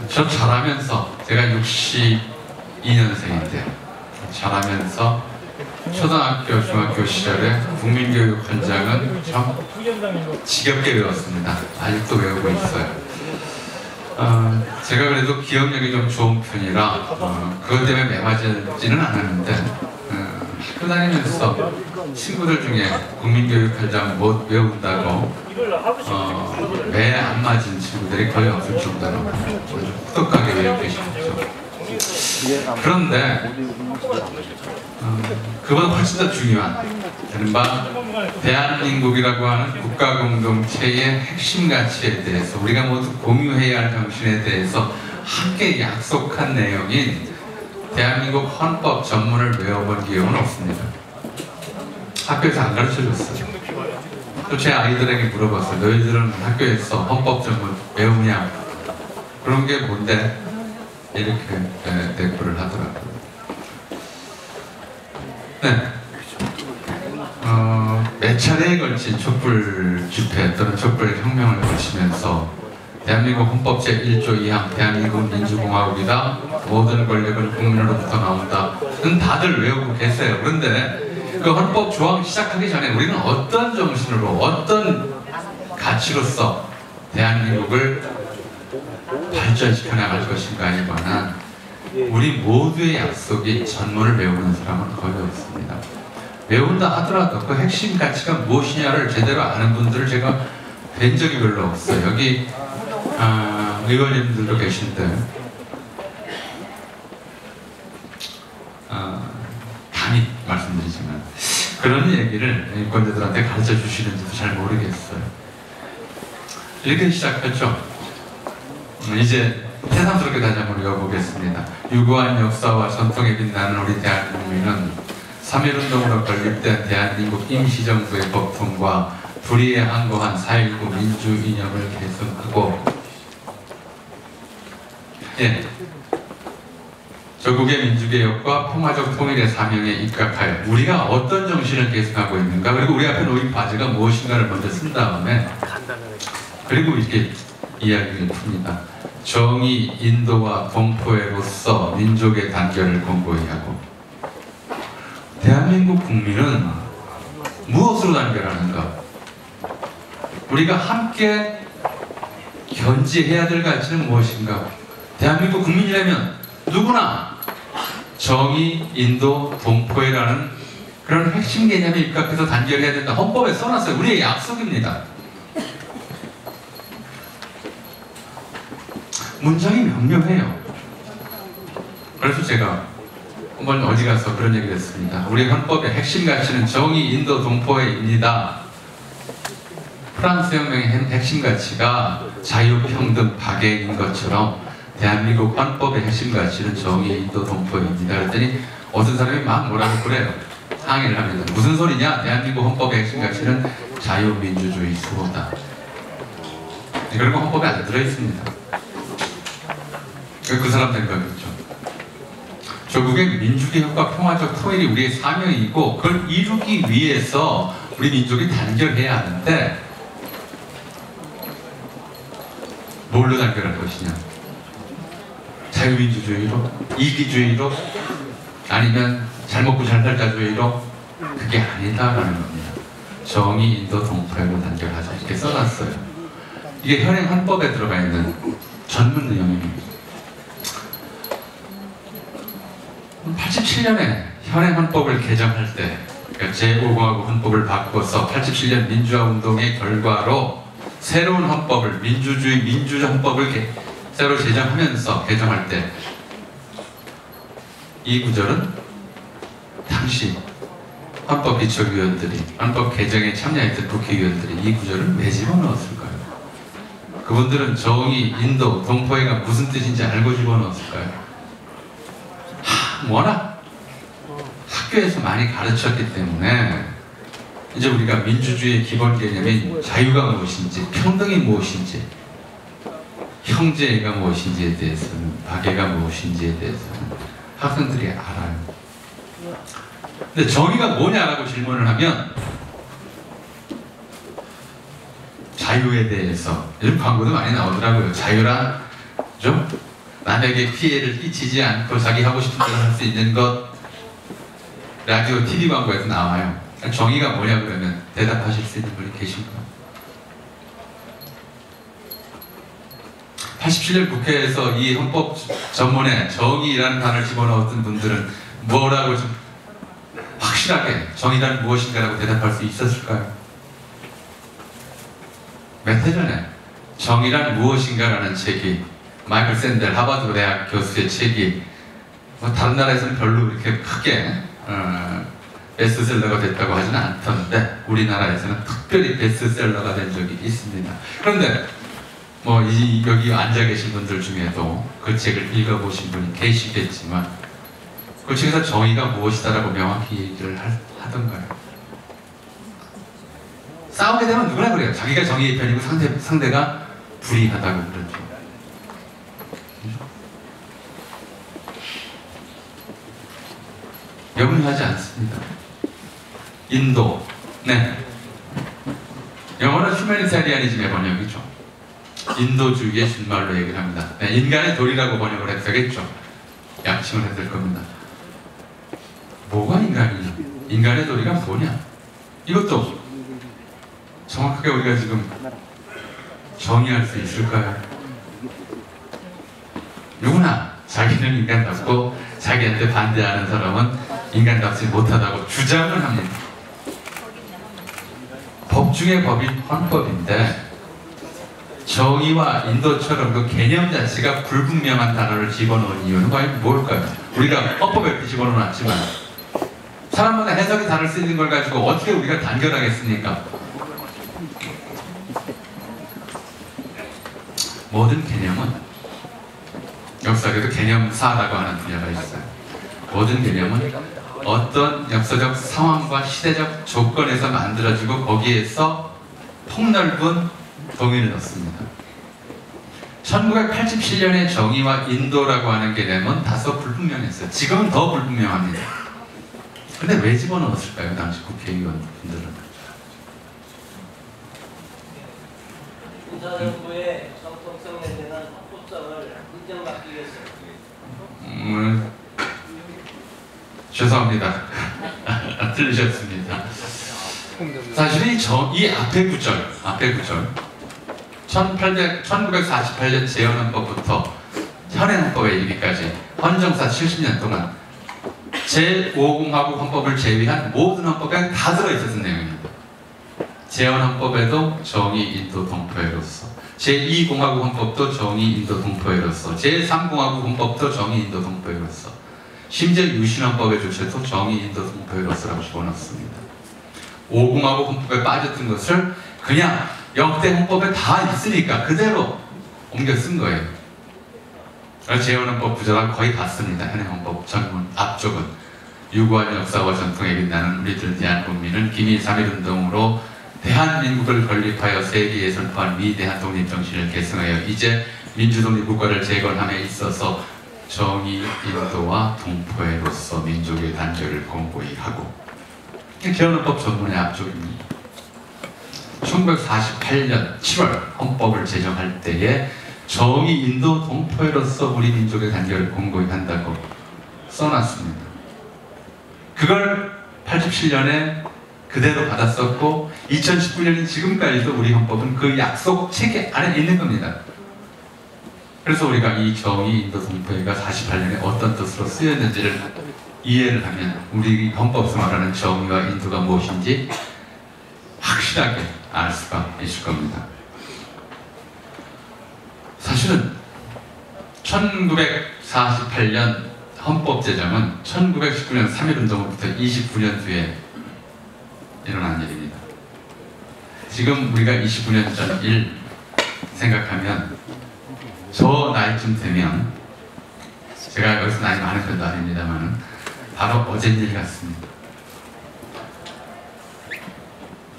저 자라면서 제가 62년생인데요. 자라면서 초등학교, 중학교 시절에 국민교육 현장은 참 지겹게 외웠습니다. 아직도 외우고 있어요. 제가 그래도 기억력이 좀 좋은 편이라 그것 때문에 매맞지는 않았는데 학교 다니면서 친구들 중에 국민교육 현장 못 외운다고 매 안 맞은 친구들이 거의 없을 정도로 혹독하게 외우고 계셨죠. 그런데 그보다 훨씬 더 중요한 이른바 대한민국이라고 하는 국가공동체의 핵심 가치에 대해서 우리가 모두 공유해야 할 정신에 대해서 함께 약속한 내용인 대한민국 헌법 전문을 외워본 기억은 없습니다. 학교에서 안 가르쳐줬어요. 또 제 아이들에게 물어봤어요. 너희들은 학교에서 헌법 전문 외우냐? 그런 게 뭔데? 이렇게 대꾸를 하더라고요. 네. 몇 차례에 걸친 촛불 집회 또는 촛불 혁명을 거치면서 대한민국 헌법 제1조 2항 대한민국 민주공화국이다. 모든 권력은 국민으로부터 나온다는 다들 외우고 계세요. 그런데 그 헌법 조항 시작하기 전에 우리는 어떤 정신으로 어떤 가치로서 대한민국을 발전시켜 나갈 것인가에 관한 우리 모두의 약속이 전문을 외우는 사람은 거의 없습니다. 외운다 하더라도 그 핵심 가치가 무엇이냐를 제대로 아는 분들을 제가 뵌 적이 별로 없어요. 여기 의원님들도 계신데 감히 말씀드리지만 그런 얘기를 인권자들한테 가르쳐 주시는지도 잘 모르겠어요. 이렇게 시작했죠. 이제 새삼스럽게 다시 한번 읽어보겠습니다. 유구한 역사와 전통에 빛나는 우리 대한민국은 3.1운동으로 건립된 대한민국 임시정부의 법통과 불의에 항거한 4.19 민주 이념을 계승하고 조국의 민주개혁과 평화적 통일의 사명에 입각하여 우리가 어떤 정신을 계승하고 있는가, 그리고 우리 앞에 놓인 과제가 무엇인가를 먼저 쓴 다음에 그리고 이렇게 이야기를 풉니다. 정의, 인도와 동포애로서 민족의 단결을 공고히 하고, 대한민국 국민은 무엇으로 단결하는가? 우리가 함께 견지해야 될 가치는 무엇인가? 대한민국 국민이라면 누구나 정의, 인도, 동포애라는 그런 핵심 개념에 입각해서 단결해야 된다. 헌법에 써놨어요. 우리의 약속입니다. 문장이 명료해요. 그래서 제가 한번 어디 가서 그런 얘기를 했습니다. 우리 헌법의 핵심 가치는 정의, 인도, 동포애입니다. 프랑스 혁명의 핵심 가치가 자유, 평등, 박애인 것처럼 대한민국 헌법의 핵심 가치는 정의, 인도, 동포애입니다. 그랬더니 어떤 사람이 막 뭐라고 그래요. 항의를 합니다. 무슨 소리냐? 대한민국 헌법의 핵심 가치는 자유, 민주주의, 수호다. 그런 거 헌법에 안 들어있습니다. 그 사람 생각이죠. 조국의 민주개혁과 평화적 통일이 우리의 사명이고, 그걸 이루기 위해서 우리 민족이 단결해야 하는데 뭘로 단결할 것이냐? 자유민주주의로? 이기주의로? 아니면 잘 먹고 잘 살자주의로? 그게 아니다라는 겁니다. 정의, 인도, 동포애로 단결하자 이렇게 써놨어요. 이게 현행 헌법에 들어가 있는 전문 내용입니다. 87년에 현행 헌법을 개정할 때, 그러니까 제5공화국 헌법을 바꿔서 87년 민주화운동의 결과로 새로운 헌법을, 민주주의, 민주적 헌법을 새로 제정하면서 개정할 때 이 구절은 당시 헌법기초위원들이, 헌법 개정에 참여했던 국회의원들이 이 구절을 왜 집어넣었을까요? 그분들은 정의, 인도, 동포애가 무슨 뜻인지 알고 집어넣었을까요? 워낙 학교에서 많이 가르쳤기 때문에 이제 우리가 민주주의의 기본 개념인 자유가 무엇인지, 평등이 무엇인지, 형제애가 무엇인지에 대해서는, 박애가 무엇인지에 대해서는 학생들이 알아요. 근데 정의가 뭐냐라고 질문을 하면 자유에 대해서, 요즘 광고도 많이 나오더라고요. 자유란 좀 남에게 피해를 끼치지 않고 자기 하고 싶은 대로 할 수 있는 것. 라디오, TV 광고에서 나와요. 정의가 뭐냐 그러면 대답하실 수 있는 분이 계신가요? 87년 국회에서 이 헌법 전문에 정의라는 단어를 집어넣었던 분들은 뭐라고 좀 확실하게 정의란 무엇인가라고 대답할 수 있었을까요? 몇 해 전에 정의란 무엇인가라는 책이, 마이클 샌델 하버드 대학 교수의 책이 뭐 다른 나라에서는 별로 이렇게 크게 베스트셀러가 됐다고 하지는 않던데 우리나라에서는 특별히 베스트셀러가 된 적이 있습니다. 그런데 뭐 여기 앉아 계신 분들 중에도 그 책을 읽어보신 분이 계시겠지만 그 책에서 정의가 무엇이다라고 명확히 얘기를 하던가요? 싸우게 되면 누구나 그래요. 자기가 정의의 편이고 상대가 불이하다고 그러죠. 명료하지 않습니다. 인도, 네, 영어는 휴머니타리아니즘의 번역이죠. 인도주의의 준말로 얘기를 합니다. 네, 인간의 도리라고 번역을 해도 되겠죠. 약칭을 해도 될 겁니다. 뭐가 인간이냐? 인간의 도리가 뭐냐? 이것도 정확하게 우리가 지금 정의할 수 있을까요? 누구나 자기는 인간답고 자기한테 반대하는 사람은 인간답지 못하다고 주장을 합니다. 법 중의 법인 헌법인데 정의와 인도처럼 그 개념 자체가 불분명한 단어를 집어넣은 이유는 과연 뭘까요? 우리가 헌법에 이렇게 집어넣어놨지만 사람마다 해석이 다를 수 있는 걸 가지고 어떻게 우리가 단결하겠습니까? 모든 개념은 역사에도 개념사라고 하는 분야가 있어요. 모든 개념은 어떤 역사적 상황과 시대적 조건에서 만들어지고 거기에서 폭넓은 동의를 넣습니다. 1987년에 정의와 인도라고 하는 개념은 다소 불분명했어요. 지금은 더 불분명합니다. 근데 왜 집어넣었을까요? 당시 국회의원분들은. 군사정부의 정통성에 대한 합법성을 인정받기 위해서 죄송합니다. 틀리셨습니다. 사실 이 앞에 구절 1948년 재헌헌법부터 현행헌법에 이르기까지 헌정사 70년 동안 제5공화국 헌법을 제외한 모든 헌법에 다 들어있었던 내용입니다. 재헌헌법에도 정의, 인도, 동포애로서, 제2공화국 헌법도 정의, 인도, 동포애로서, 제3공화국 헌법도 정의, 인도, 동포애로서, 심지어 유신헌법에조차도 정의, 인도, 동포애로서라고 집어넣습니다. 5공화국 헌법에 빠졌던 것을 그냥 역대 헌법에 다 있으니까 그대로 옮겨 쓴 거예요. 재헌헌법 구조랑 거의 같습니다. 현행헌법 전문 앞쪽은 유구한 역사와 전통에 빛나는 우리들 대한국민은 기미 3.1운동으로 대한민국을 건립하여 세계에 선포한 위대한 독립정신을 계승하여 이제 민주독립국가를 재건함에 있어서 정의, 인도와 동포애로서 민족의 단결을 공고히 하고, 재헌헌법 전문의 앞쪽입니다. 1948년 7월 헌법을 제정할 때에 정의, 인도, 동포애로서 우리 민족의 단결을 공고히 한다고 써놨습니다. 그걸 87년에 그대로 받았었고 2019년인 지금까지도 우리 헌법은 그 약속 체계 안에 있는 겁니다. 그래서 우리가 이 정의, 인도, 동포애가 48년에 어떤 뜻으로 쓰였는지를 이해를 하면 우리 헌법에서 말하는 정의와 인도가 무엇인지 확실하게 알 수가 있을 겁니다. 사실은 1948년 헌법 제정은 1919년 3.1운동으로부터 29년 뒤에 일어난 일입니다. 지금 우리가 29년 전 일 생각하면 저 나이쯤 되면, 제가 여기서 나이 많은 편도 아닙니다만 바로 어제 일 같습니다.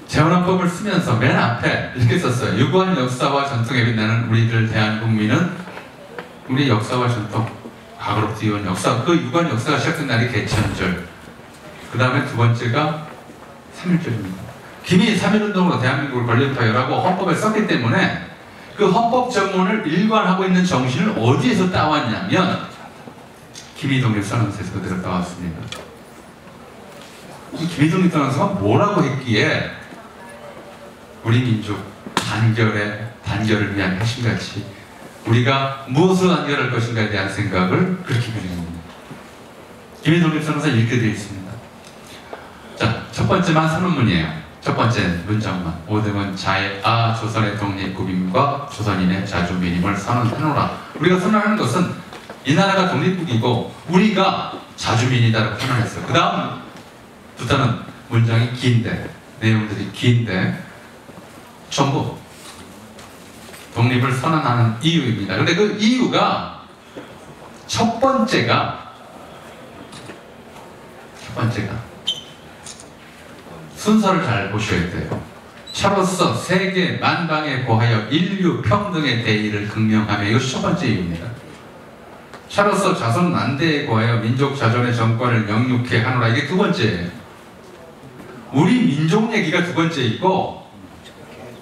재헌헌법을 쓰면서 맨 앞에 이렇게 썼어요. 유구한 역사와 전통에 빛나는 우리들 대한국민은 우리 역사와 전통, 과거로부터 이어온 역사, 그 유구한 역사가 시작된 날이 개천절, 그 다음에 두 번째가 3.1절입니다. 기미 3.1운동으로 대한민국을 건립하여라고 헌법에 썼기 때문에 그 헌법 전문을 일관하고 있는 정신을 어디에서 따왔냐면 기미독립선언서에서 그대로 따왔습니다. 이 기미독립선언서가 뭐라고 했기에 우리 민족 단결을 위한 핵심같이 우리가 무엇으로 단결할 것인가에 대한 생각을 그렇게 그린 겁니다. 기미독립선언서 이렇게 되어 있습니다. 자, 첫 번째만 선언문이에요. 첫 번째 문장만. 5등은 자아 조선의 독립국임과 조선인의 자주민임을 선언하노라. 우리가 선언하는 것은 이 나라가 독립국이고 우리가 자주민이다라고 선언했어요. 그 다음부터는 문장이 긴데, 내용들이 긴데 전부 독립을 선언하는 이유입니다. 근데 그 이유가 첫 번째가 순서를 잘 보셔야 돼요. 차로서 세계 만방에 고하여 인류 평등의 대의를 극명하며, 이것이 첫 번째 이유입니다. 차로서 자손 난대에 고하여 민족 자존의 정권을 영육해 하노라. 이게 두 번째예요. 우리 민족 얘기가 두 번째이고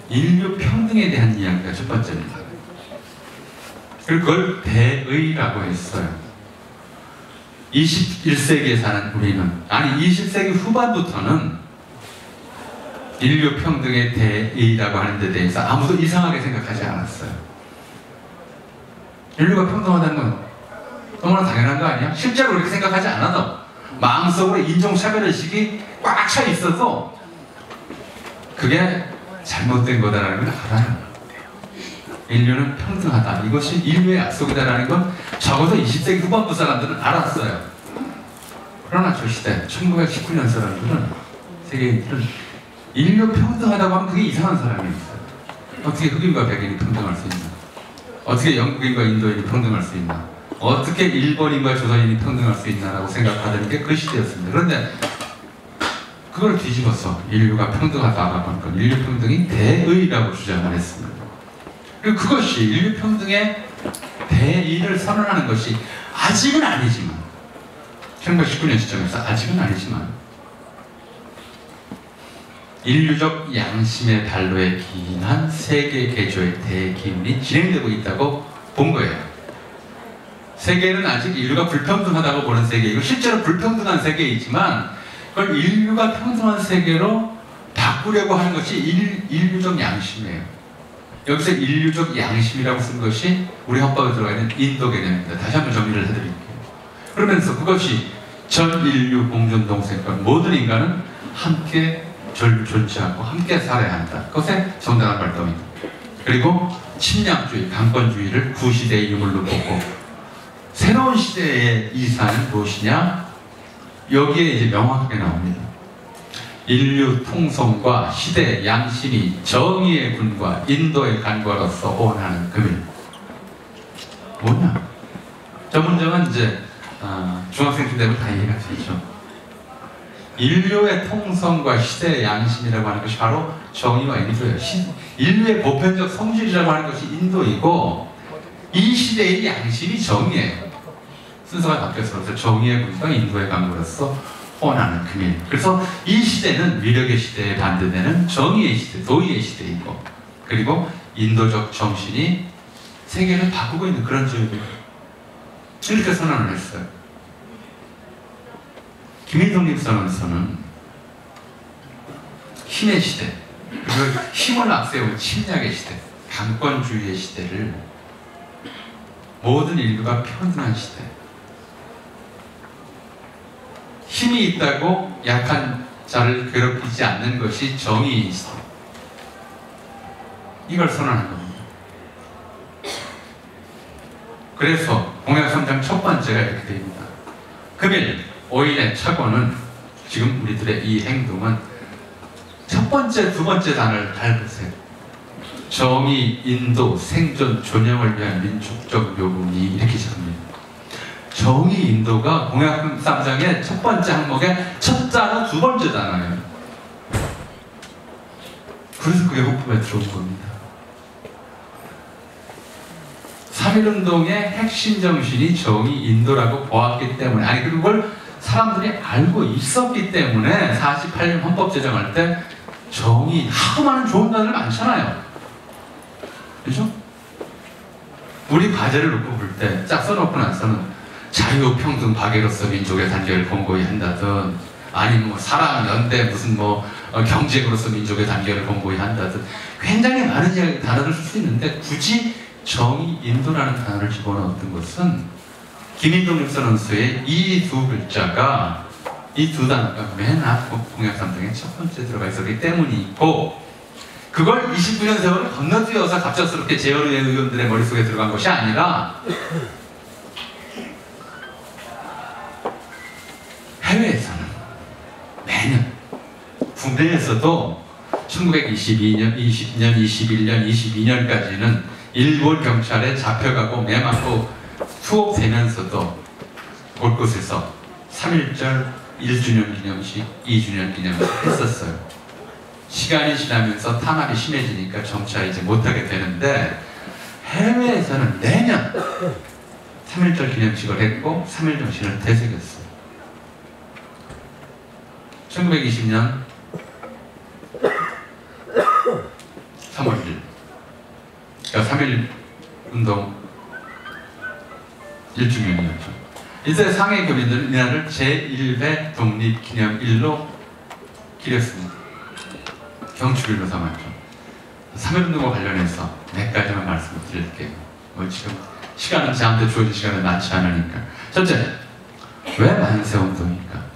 인류 평등에 대한 이야기가 첫 번째입니다. 그리고 그걸 대의라고 했어요. 21세기에 사는 우리는, 아니 20세기 후반부터는 인류 평등의 대의라고 하는 데 대해서 아무도 이상하게 생각하지 않았어요. 인류가 평등하다는 건 너무나 당연한 거 아니야? 실제로 그렇게 생각하지 않아도 마음속으로 인종차별의식이 꽉 차 있어도 그게 잘못된 거다라는 걸 알아요. 인류는 평등하다. 이것이 인류의 약속이다라는 건 적어도 20세기 후반부 사람들은 알았어요. 그러나 저 시대 1919년 사람들은, 세계인들은 인류 평등하다고 하면 그게 이상한 사람이 있어요. 어떻게 흑인과 백인이 평등할 수 있나? 어떻게 영국인과 인도인이 평등할 수 있나? 어떻게 일본인과 조선인이 평등할 수 있나라고 생각하던 게 그 시대였습니다. 그런데 그걸 뒤집어서 인류가 평등하다고 하는 건 인류 평등이 대의라고 주장을 했습니다. 그리고 그것이 인류평등의 대의를 선언하는 것이 아직은 아니지만 1919년 시점에서 아직은 아니지만 인류적 양심의 발로에 기인한 세계 개조의 대기운이 진행되고 있다고 본 거예요. 세계는 아직 인류가 불평등하다고 보는 세계이고 실제로 불평등한 세계이지만 그걸 인류가 평등한 세계로 바꾸려고 하는 것이 인류적 양심이에요. 여기서 인류적 양심이라고 쓴 것이 우리 헌법에 들어가 있는 인도 개념입니다. 다시 한번 정리를 해드릴게요. 그러면서 그것이 전 인류 공존 동생과 모든 인간은 함께 존재하고 함께 살아야 한다. 그것에 정당한 발동입니다. 그리고 침략주의, 강권주의를 구시대의 유물로 뽑고 새로운 시대의 이사는 무엇이냐? 여기에 이제 명확하게 나옵니다. 인류 통성과 시대 양심이 정의의 군과 인도의 간과로서 오원하는 금일. 뭐냐? 저 문장은 이제 중학생 때 되면 다 이해가 되죠. 인류의 통성과 시대의 양심이라고 하는 것이 바로 정의와 인도예요. 인류의 보편적 성질이라고 하는 것이 인도이고 이 시대의 양심이 정의예요. 순서가 바뀌어서 정의의 군과 인도의 강구로서 혼하는 금일. 그래서 이 시대는 위력의 시대에 반대되는 정의의 시대, 도의의 시대이고 그리고 인도적 정신이 세계를 바꾸고 있는 그런 주의입니다. 이렇게 선언을 했어요. 김일독립 선언서는 힘의 시대, 그리고 힘을 앞세운 침략의 시대, 강권주의의 시대를 모든 인류가 평등한 시대, 힘이 있다고 약한 자를 괴롭히지 않는 것이 정의의 시대, 이걸 선언한 겁니다. 그래서 공약 3장 첫 번째가 이렇게 됩니다. 금일 5일의 착오는 지금 우리들의 이 행동은 첫 번째, 두 번째 단어를 잘 보세요. 정의, 인도, 생존, 존영을 위한 민족적 요구니 이렇게 시작합니다. 정의, 인도가 공약 3장의 첫 번째 항목의 첫 단어, 두 번째 단어예요. 그래서 그게 헌법에 들어온 겁니다. 3.1운동의 핵심 정신이 정의, 인도라고 보았기 때문에, 아니 그걸 사람들이 알고 있었기 때문에 48년 헌법 제정할 때 정의, 하도 많은 좋은 단어들 많잖아요. 그죠? 우리 과제를 놓고 볼 때 짝 써놓고 나서는 자유, 평등, 박애로서 민족의 단결을 공고히 한다든 아니면 뭐 사랑, 연대, 무슨 뭐 경쟁으로서 민족의 단결을 공고히 한다든 굉장히 많은 단어를 쓸 수 있는데 굳이 정의, 인도라는 단어를 집어넣었던 것은 김일독립 선언서의 이 두 글자가, 이 두 단어가 맨 앞 공약 3장의 첫 번째 들어가 있었기 때문이고 그걸 29년 세월을 건너뛰어서 갑작스럽게 재헌의 의원들의 머릿속에 들어간 것이 아니라 해외에서는 매년 국내에서도 1922년, 20년, 21년, 22년까지는 일본 경찰에 잡혀가고 매맞고 투옥되면서도 곳곳에서 3.1절 1주년 기념식, 2주년 기념식 했었어요. 시간이 지나면서 탄압이 심해지니까 점차 이제 못하게 되는데 해외에서는 매년 3.1절 기념식을 했고 3.1 정신을 되새겼어요. 1920년 3월 1일 그러니까 3.1 운동 1주년이었죠. 이때 상해 교민들은 이날을 제1회 독립기념일로 기렸습니다. 경축일로 삼았죠. 3.1운동과 관련해서 몇 가지만 말씀을 드릴게요. 뭐 지금 시간은 저한테 주어진 시간이 많지 않으니까. 첫째, 왜 만세운동입니까?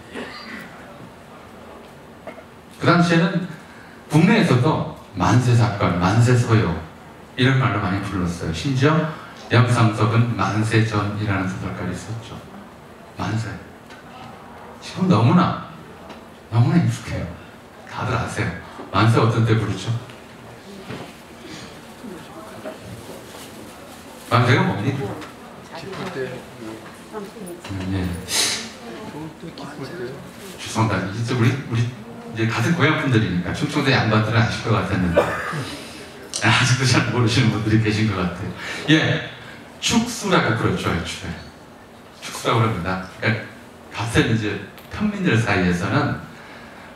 그 당시에는 국내에서도 만세사건, 만세소요 이런 말로 많이 불렀어요. 심지어 영상석은 만세전이라는 소설까지 썼죠. 만세. 지금 너무나 익숙해요. 다들 아세요. 만세 어떤 때 부르죠? 만세가 뭡니까? 기쁠 때. 네. 죄송합니다. 이제 우리 이제 같은 고향 분들이니까 충청도 양반들은 아실 것 같았는데 아직 아직도 잘 모르시는 분들이 계신 것 같아요. 예, 축수라고 그러죠, 애초에. 축수라고 그럽니다. 그러니까 같은 이제 평민들 사이에서는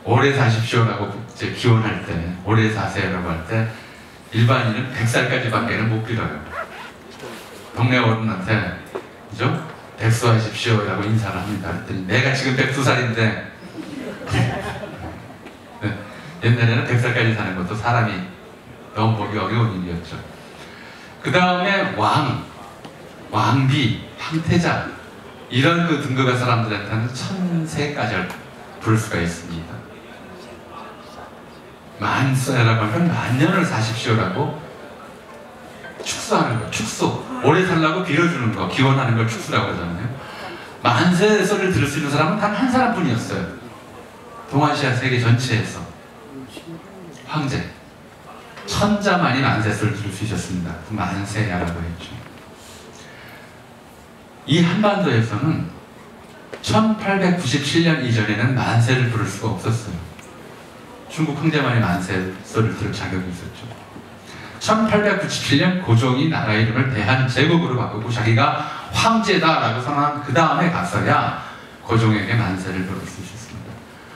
오래 사십시오라고 이제 기원할 때, 오래 사세요라고 할 때 일반인은 100살까지밖에는 못 빌어요. 동네 어른한테 그죠? 백수하십시오라고 인사를 합니다. 그랬더니 내가 지금 102살인데 네. 옛날에는 100살까지 사는 것도 사람이 너무 보기 어려운 일이었죠. 그 다음에 왕비, 황태자 이런 그 등급의 사람들한테는 천세까지 부를 수가 있습니다. 만세라고 하면 만년을 사십시오라고 축수하는 거, 축수. 오래 살라고 빌어주는 거, 기원하는 걸 축수라고 하잖아요. 만세 소리를 들을 수 있는 사람은 단 한 사람뿐이었어요. 동아시아 세계 전체에서. 황제. 천자만이 만세 소리를 들을 수 있었습니다. 그 만세야라고 했죠. 이 한반도에서는 1897년 이전에는 만세를 부를 수가 없었어요. 중국 황제만이 만세 소리를 들을 자격이 있었죠. 1897년 고종이 나라 이름을 대한제국으로 바꾸고 자기가 황제다라고 선언한 그 다음에 가서야 고종에게 만세를 부를 수 있었습니다.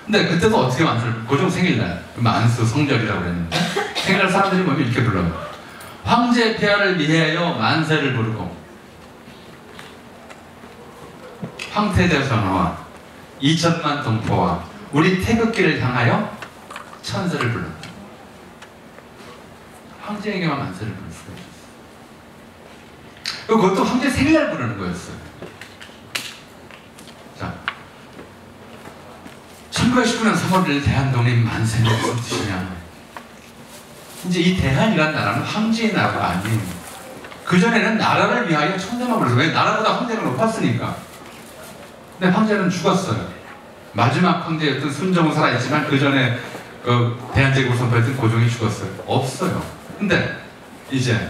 근데 그때도 어떻게 만세를, 고종 생일날 만수 성절이라고 그랬는데 생일날 사람들이 보면 이렇게 불러요. 황제 폐하를 위하여 만세를 부르고 황태자 전하와 2천만 동포와 우리 태극기를 향하여 천세를 불렀다. 황제에게만 만세를 부를 수가 있었어요. 그것도 황제 생일날 부르는 거였어요. 자, 1919년 3월 1일 대한독립 만세는 무슨 뜻이냐? 이제 이 대한이라는 나라는 황제의 나라가 아니에요. 그전에는 나라를 위하여 천세만 불렀어요. 왜? 나라보다 황제가 높았으니까. 근데 황제는 죽었어요. 마지막 황제였던 순종은 살아있지만 그 전에 그 대한제국을 선포했던 고종이 죽었어요. 없어요. 근데 이제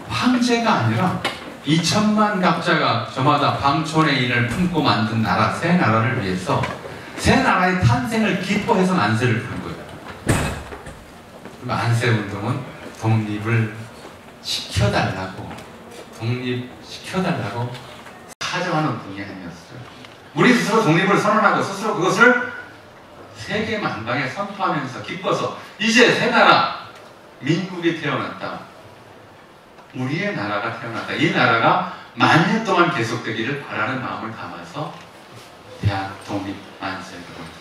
황제가 아니라 2천만 각자가 저마다 방촌의 인을 품고 만든 나라, 새 나라를 위해서 새 나라의 탄생을 기뻐해서 만세를 부른 거예요. 만세운동은 독립을 시켜달라고, 독립시켜달라고 사정하는 운동이 아니었어요. 우리 스스로 독립을 선언하고 스스로 그것을 세계 만방에 선포하면서 기뻐서 이제 새 나라, 민국이 태어났다. 우리의 나라가 태어났다. 이 나라가 만년 동안 계속되기를 바라는 마음을 담아서 대한 독립 만세를 부른 거죠.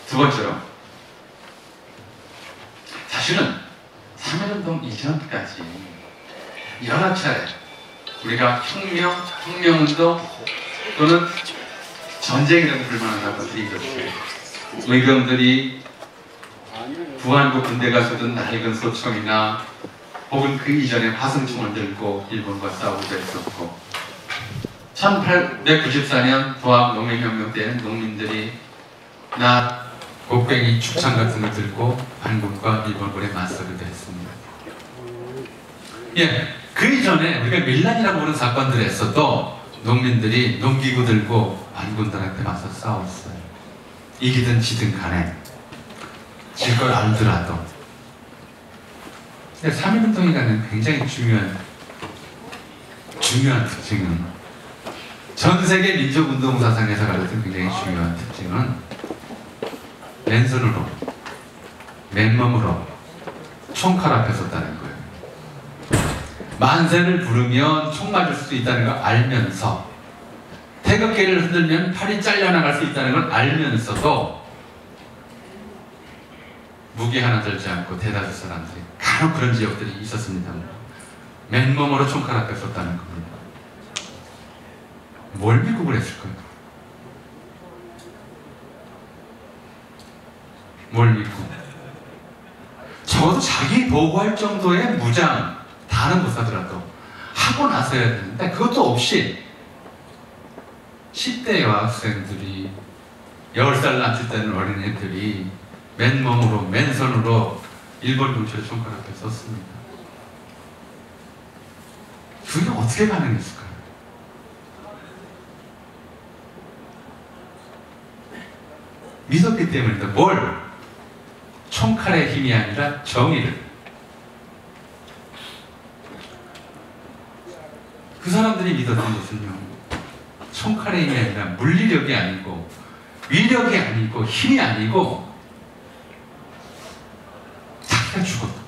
두 번째로, 사실은 3.1운동 이전까지 여러 차례 우리가 혁명운동 또는 전쟁이라고 불만한 것들이 있었어요. 의병들이 부안국 군대가 쏘던 낡은 소총이나 혹은 그 이전에 화승총을 들고 일본과 싸우기도 했었고, 1894년 도합 농민혁명 때는 농민들이 곡괭이, 축창 같은 걸 들고 반군과 일본군에 맞서기도 했습니다. 예, 그 이전에 우리가 밀란이라고 부르는 사건들에서도 농민들이 농기구 들고 반군들한테 맞서 싸웠어요. 이기든 지든 간에 질 걸 알더라도. 3.1운동이라는 굉장히 중요한 특징은, 전 세계 민족운동 사상에서 가졌던 굉장히 중요한 특징은 맨손으로, 맨몸으로 총칼 앞에 섰다는 거예요. 만세를 부르면 총 맞을 수도 있다는 걸 알면서, 태극기를 흔들면 팔이 잘려나갈 수 있다는 걸 알면서도 무기 하나 들지 않고 대다수 사람들이, 간혹 그런 지역들이 있었습니다. 맨몸으로 총칼 앞에 섰다는 겁니다. 뭘 미국을 했을까요? 뭘 믿고? 적어도 자기 보호할 정도의 무장, 다는 못 사더라도 하고 나서야 되는데, 그것도 없이 10대 여학생들이, 10살 남짓 되는 어린애들이 맨몸으로, 맨손으로 일본 경찰의 총칼 앞에 섰습니다. 그게 어떻게 가능했을까요? 믿었기 때문입니다. 뭘? 총칼의 힘이 아니라 정의를. 그 사람들이 믿었던 것은요, 총칼의 힘이 아니라 물리력이 아니고 위력이 아니고 힘이 아니고 자기가 죽었다.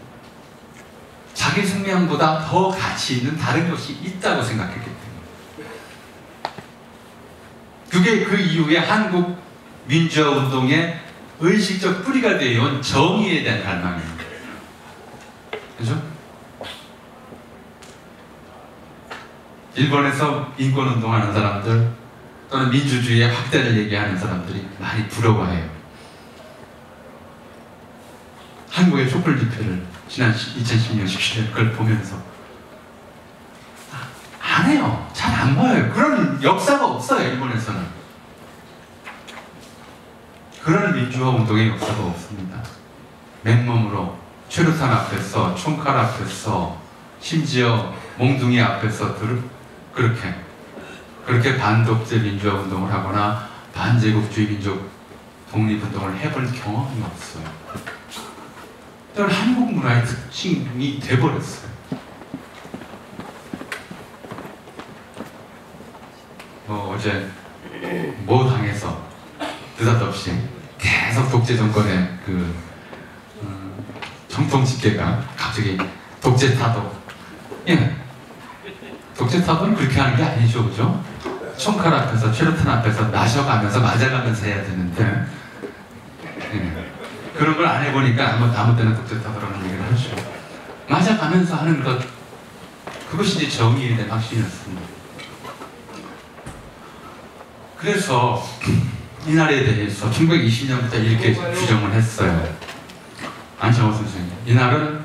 자기 생명보다 더 가치 있는 다른 것이 있다고 생각했기 때문에. 그게 그 이후에 한국 민주화 운동의 의식적 뿌리가 되어온 정의에 대한 갈망입니다. 그죠? 일본에서 인권운동하는 사람들 또는 민주주의의 확대를 얘기하는 사람들이 많이 부러워해요. 한국의 촛불 집회를 지난 2010년 17년 그걸 보면서 안 해요. 잘 안 봐요. 그런 역사가 없어요. 일본에서는. 그런 민주화 운동의 역사가 없습니다. 맨몸으로 최루탄 앞에서 총칼 앞에서 심지어 몽둥이 앞에서 그렇게 반독재 민주화 운동을 하거나 반제국주의 민족 독립운동을 해본 경험이 없어요. 이건 한국 문화의 특징이 돼버렸어요. 어제 모 당에서 느닷없이 계속 독재 정권의 정통 집계가 갑자기 독재 타도. 예. 독재 타도는 그렇게 하는 게 아니죠, 그죠? 총칼 앞에서, 최루탄 앞에서 마셔가면서, 맞아가면서 해야 되는데, 예. 그런 걸 안 해보니까 아무 때나 독재 타도라는 얘기를 하죠. 맞아가면서 하는 것, 그것이 이제 정의에 대한 확신이었습니다. 그래서 이날에 대해서 1920년부터 이렇게 규정을 했어요. 안창호 선생님. 이날은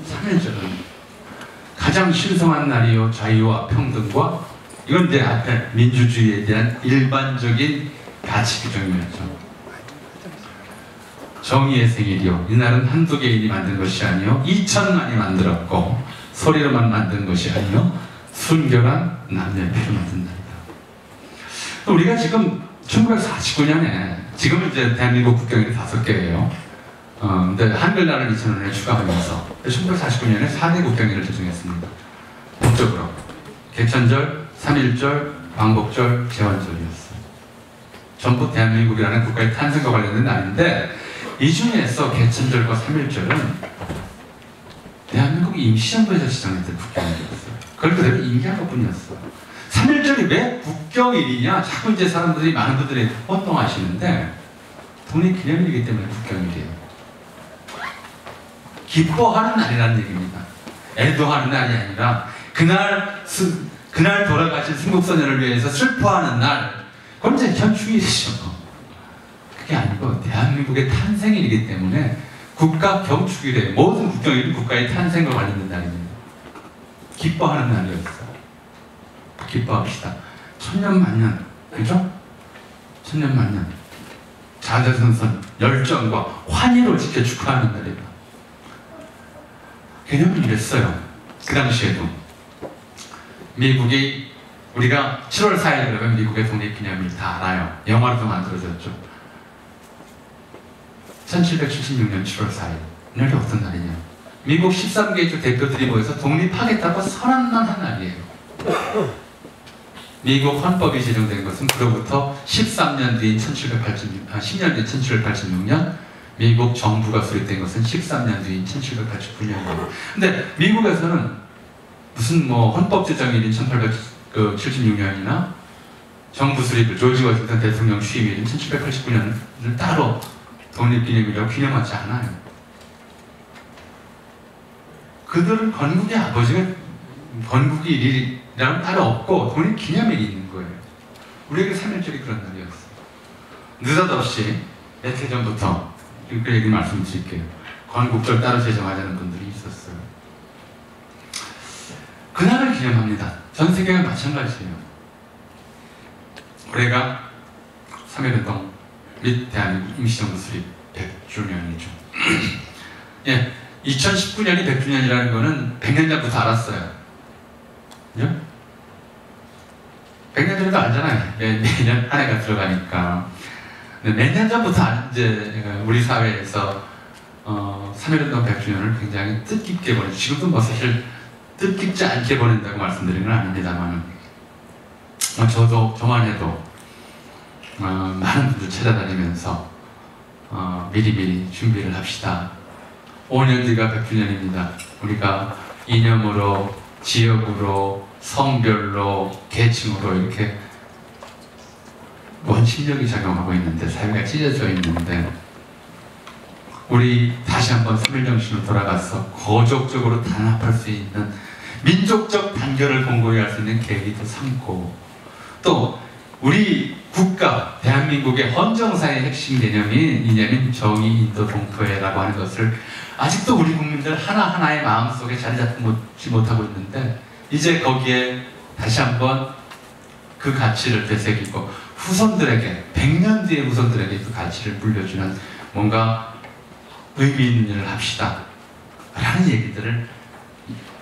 3일절은 가장 신성한 날이요, 자유와 평등과, 이건 이제 앞에 민주주의에 대한 일반적인 가치 규정이었죠. 정의의 생일이요, 이날은 한두 개인이 만든 것이 아니요 2천만이 만들었고, 소리로만 만든 것이 아니요 순결한 남녀의 피로 만든 날이다. 우리가 지금 1949년에 지금은 이제 대한민국 국경이 5개예요. 근데 한글날을 2000년에 추가하면서 1949년에 4대 국경일을 제정했습니다. 법적으로 개천절, 3.1절, 광복절, 제헌절이었어요. 전부 대한민국이라는 국가의 탄생과 관련된 날인데, 이 중에서 개천절과 3.1절은 대한민국이 임시정부에서 지정했던 국경일이었어요. 그걸 그대로 인계한 것뿐이었어요. 3.1절이 왜 국경일이냐? 자꾸 이제 사람들이, 많은 분들이 혼동하시는데, 독립기념일이기 때문에 국경일이에요. 기뻐하는 날이라는 얘기입니다. 애도하는 날이 아니라 그날 돌아가신 승국선열을 위해서 슬퍼하는 날, 그건 이제 현충일이죠. 그게 아니고 대한민국의 탄생일이기 때문에 국가 경축일에 모든 국경일은 국가의 탄생과 관련된 날입니다. 기뻐하는 날이었어요. 기뻐합시다. 천년만년, 그죠? 천년만년 자자선선 열정과 환희로 지켜 축하하는 날입니다. 개념은 이랬어요. 그 당시에도 미국이, 우리가 7월 4일 그러면 미국의 독립기념일 다 알아요. 영화로도 만들어졌죠. 1776년 7월 4일 이날이 어떤 날이냐? 미국 13개 주 대표들이 모여서 독립하겠다고 선언만 한 날이에요. 미국 헌법이 제정된 것은 그로부터 13년 뒤인 10년 뒤인 1786년, 미국 정부가 수립된 것은 13년 뒤인 1789년이에요. 근데 미국에서는 무슨 헌법 제정일인 1876년이나 정부 수립을, 조지 워싱턴 대통령 취임일인 1789년을 따로 독립기념일이라고 기념하지 않아요. 그들은 건국의 아버지가 건국의 일이라는 따로 없고 독립기념일이 있는 거예요. 우리에게 3.1절이 그런 날이었어요. 느닷없이 몇 해 전부터 그 얘기 말씀드릴게요. 건국절 따로 제정하자는 분들이 있었어요. 그날을 기념합니다. 전 세계가 마찬가지예요. 올해가 3.1운동 및 대한민국 임시정부 수립 100주년이죠. 예, 2019년이 100주년이라는 거는 100년 전부터 알았어요. 그죠? 100년 전에도 알잖아요. 매년 한 해가 들어가니까. 몇 년 전부터 이제 우리 사회에서 3.1운동 100주년을 굉장히 뜻깊게 보내죠. 지금도 뭐 사실 뜻깊지 않게 보낸다고 말씀드리는 건 아닙니다만, 저만 해도 많은 분들 찾아다니면서 미리미리 준비를 합시다. 5년 뒤가 100주년입니다. 우리가 이념으로, 지역으로, 성별로, 계층으로 이렇게 원심력이 작용하고 있는데, 사회가 찢어져 있는데, 우리 다시 한번 3.1 정신으로 돌아가서 거족적으로 단합할 수 있는 민족적 단결을 공고히 할 수 있는 계기도 삼고, 또 우리 국가 대한민국의 헌정사의 핵심 개념인 이념인 정의, 인도, 동토애라고 하는 것을 아직도 우리 국민들 하나하나의 마음속에 자리 잡지 못하고 있는데, 이제 거기에 다시 한번 그 가치를 되새기고 후손들에게, 100년 뒤의 후손들에게 그 가치를 물려주는 뭔가 의미 있는 일을 합시다 라는 얘기들을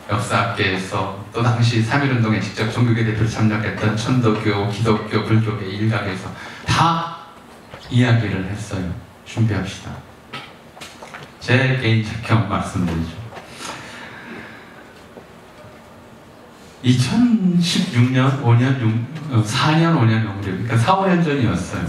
역사학계에서, 또 당시 3.1운동에 직접 종교계 대표로 참여했던 천도교, 기독교, 불교계 일각에서 다 이야기를 했어요. 준비합시다. 제 개인 체험 말씀드리죠. 2016년 4년 5년 그러니까 4, 5년 전이었어요.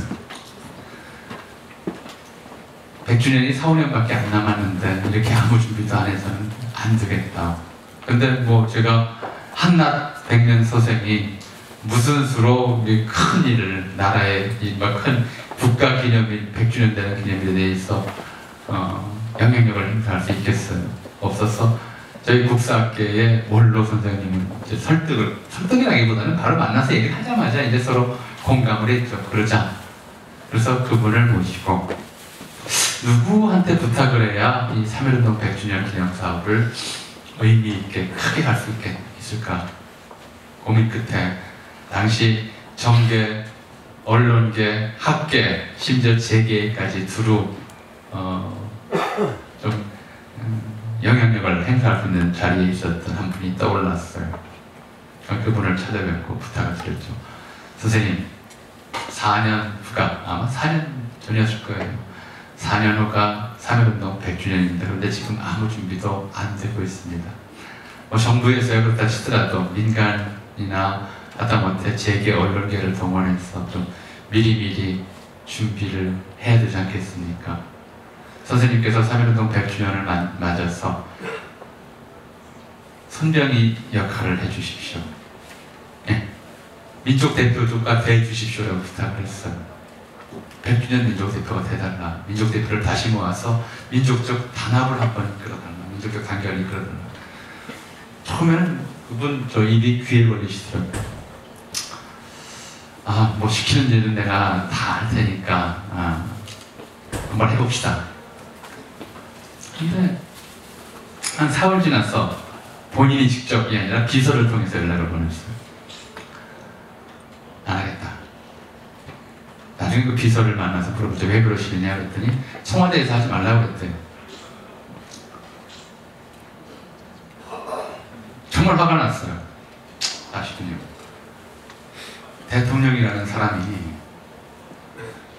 100주년이 4, 5년밖에 안 남았는데 이렇게 아무 준비도 안 해서는 안 되겠다. 근데 뭐 제가 한낱 100년 소생이 무슨 수로 큰 일을, 나라의 큰 국가 기념일 100주년 되는 기념일에 대해서 영향력을 행사할 수 있겠어요? 없어서 저희 국사학계의 원로 선생님은 이제 설득이라기보다는 바로 만나서 얘기하자마자 이제 서로 공감을 했죠. 그러자. 그래서 그분을 모시고 누구한테 부탁을 해야 이 3.1운동 100주년 기념사업을 의미 있게 크게 갈 수 있을까 고민 끝에 당시 정계, 언론계, 학계, 심지어 재계까지 두루 좀 영향력을 행사할 수 있는 자리에 있었던 한 분이 떠올랐어요. 그분을 찾아뵙고 부탁을 드렸죠. 선생님, 4년 후가, 아마 4년 전이었을 거예요. 4년 후가 3.1운동 100주년입니다. 그런데 지금 아무 준비도 안 되고 있습니다. 뭐 정부에서야 그렇다 치더라도 민간이나 하다못해 재계, 언론계를 동원해서 좀 미리미리 준비를 해야 되지 않겠습니까? 선생님께서 3.1운동 100주년을 맞아서 선병이 역할을 해주십시오. 네. 민족 대표가 돼주십시오라고 부탁을 했어요. 100주년 민족 대표가 돼달라. 민족 대표를 다시 모아서 민족적 단합을 한번 이끌어달라. 민족적 단결을 이끌어달라. 처음에는 그분 저 입이 귀에 걸리시더라고요. 뭐 시키는 일은 내가 다 할 테니까 한번 해봅시다. 근데 한 4월 지나서 본인이 직접이 아니라 비서를 통해서 연락을 보냈어요. 안 하겠다. 나중에 그 비서를 만나서 물어보죠. 왜 그러시느냐 그랬더니 청와대에서 하지 말라고 그랬대요. 정말 화가 났어요. 아시군요. 대통령이라는 사람이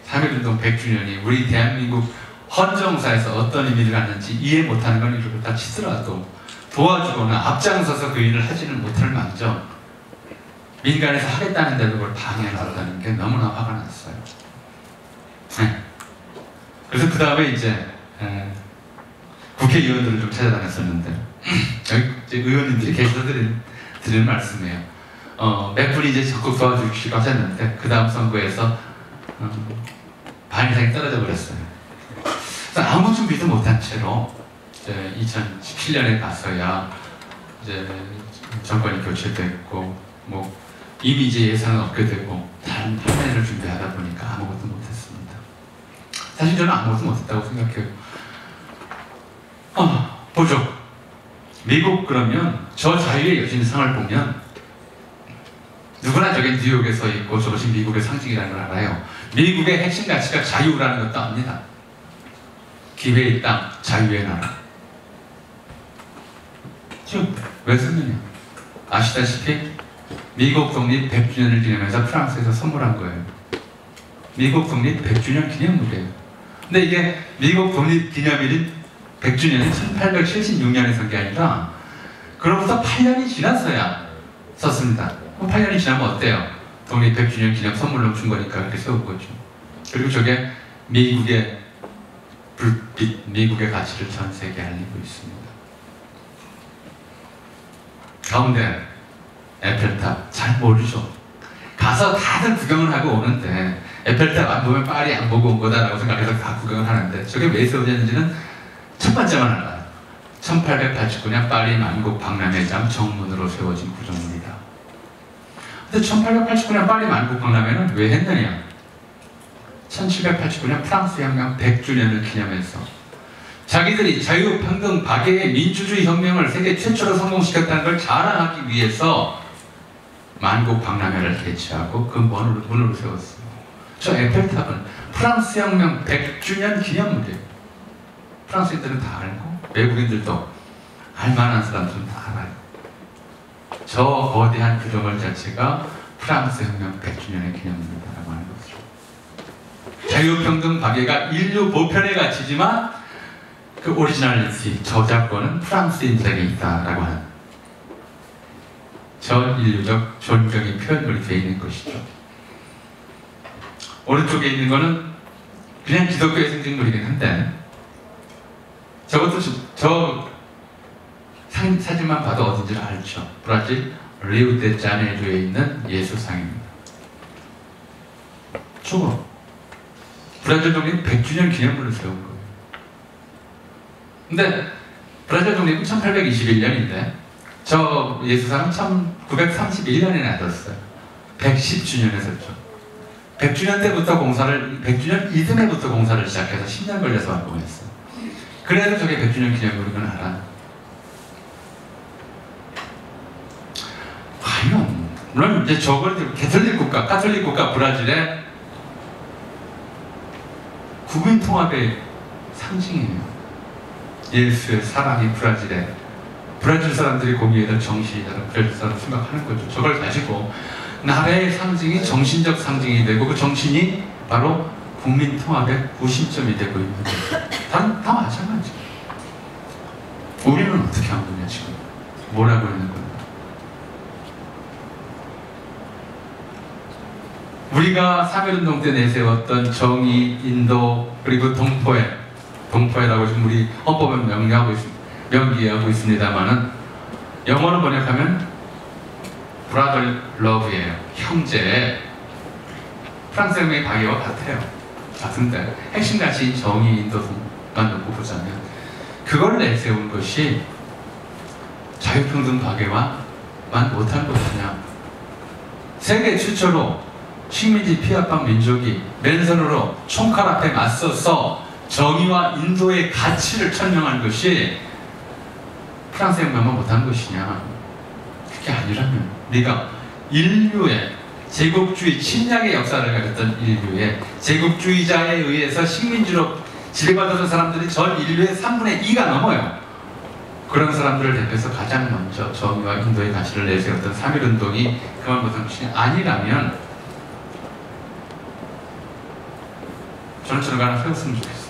3.1운동 100주년이 우리 대한민국 헌정사에서 어떤 의미를 갖는지 이해 못하는 건 이렇게 다 치더라도 도와주거나 앞장서서 그 일을 하지는 못할 망정 민간에서 하겠다는데도 그걸 방해한다는 게 너무나 화가 났어요. 네. 그래서 그 다음에 이제 국회의원들을 좀 찾아다녔었는데 여기 의원님들이 계셔서 드리는 말씀이에요. 몇 분이 이제 적극 도와주시고 하셨는데 그 다음 선거에서 반 이상이 떨어져 버렸어요. 그래서 아무 준비도 못한 채로 이제 2017년에 가서야 이제 정권이 교체됐고 뭐 이미 이제 예산은 없게 되고 다른 판례를 준비하다 보니까 아무것도 못했습니다. 사실 저는 아무것도 못했다고 생각해요. 보죠. 미국 그러면 저 자유의 여신상을 보면 누구나 저게 뉴욕에 서 있고 저것이 미국의 상징이라는 걸 알아요. 미국의 핵심 가치가 자유라는 것도 압니다. 기회의 땅, 자유의 나라. 지금 왜 썼느냐? 아시다시피 미국 독립 100주년을 기념해서 프랑스에서 선물한 거예요. 미국 독립 100주년 기념물이에요. 근데 이게 미국 독립 기념일인 100주년이 1876년에 쓴 게 아니라 그로부터 8년이 지났어야 썼습니다. 그럼 8년이 지나면 어때요? 독립 100주년 기념 선물로 준 거니까 그렇게 세운 거죠. 그리고 저게 미국의 불빛, 미국의 가치를 전 세계에 알리고 있습니다. 가운데 에펠탑 잘 모르죠. 가서 다들 구경을 하고 오는데 에펠탑 안 보면 파리 안 보고 온 거다라고 생각해서 다 구경을 하는데 저게 왜 세워졌는지는 첫 번째만 알아요. 1889년 파리 만국 박람회장 정문으로 세워진 구조물이다. 근데 1889년 파리 만국 박람회는 왜 했느냐? 1789년 프랑스 혁명 100주년을 기념해서 자기들이 자유평등 박애의 민주주의 혁명을 세계 최초로 성공시켰다는 걸 자랑하기 위해서 만국 박람회를 개최하고 그 문으로 세웠어요. 저 에펠탑은 프랑스 혁명 100주년 기념물이에요. 프랑스인들은 다 알고 외국인들도 알만한 사람들은 다 알아요. 저 거대한 구조물 자체가 프랑스 혁명 100주년의 기념물이라고 하는 거죠. 자유평등 박애가 인류 보편의 가치지만 그 오리지널리티, 저작권은 프랑스인들에게 있다라고 하는 전 인류적 존경의 표현물이 되어 있는 것이죠. 오른쪽에 있는 거는 그냥 기독교의 상징물이긴 한데 저것도 저 사진만 봐도 어딘지 알죠. 브라질 리우데자네이루에 있는 예수상입니다. 저거 브라질 독립 100주년 기념물을 세운 거예요. 근데 브라질 독립은 1821년인데 저 예수상은 1931년에 놔뒀어요. 110주년에 썼죠. 100주년 때부터 100주년 이듬해부터 공사를 시작해서 10년 걸려서 완공했어요. 그래도 저게 100주년 기념물이건 알아. 과연 물론 이제 저걸 가톨릭 국가 브라질의 국민 통합의 상징이에요. 예수의 사랑이 브라질 사람들이 공유해야 정신이라는 브라질 사람을 생각하는 거죠. 저걸 가지고 나라의 상징이 정신적 상징이 되고 그 정신이 바로 국민 통합의 구심점이 되고 있는 거죠. 다 마찬가지죠. 우리는 어떻게 한 거냐 지금? 뭐라고 있는 거냐? 우리가 3.1운동 때 내세웠던 정의, 인도, 그리고 동포애라고 지금 우리 헌법에 명기하고 있습니다만은 영어로 번역하면 brother love예요. 형제. 프랑스 혁명의 박애와 같아요. 같은데 핵심 가치인 정의, 인도만 놓고 보자면 그걸 내세운 것이 자유평등 박애와만 못한 것이냐. 세계 최초로 식민지 피압방 민족이 맨손으로 총칼 앞에 맞서서 정의와 인도의 가치를 천명한 것이 프랑스 혁명만 못한 것이냐. 그게 아니라면 네가 인류의 제국주의 침략의 역사를 가졌던 인류의 제국주의자에 의해서 식민지로 지배받았던 사람들이 전 인류의 3분의 2가 넘어요. 그런 사람들을 대표해서 가장 먼저 정의와 인도의 가치를 내세웠던 3.1운동이 그만 못한 것이 아니라면 저는 저런 거 하나 세웠으면 좋겠어요.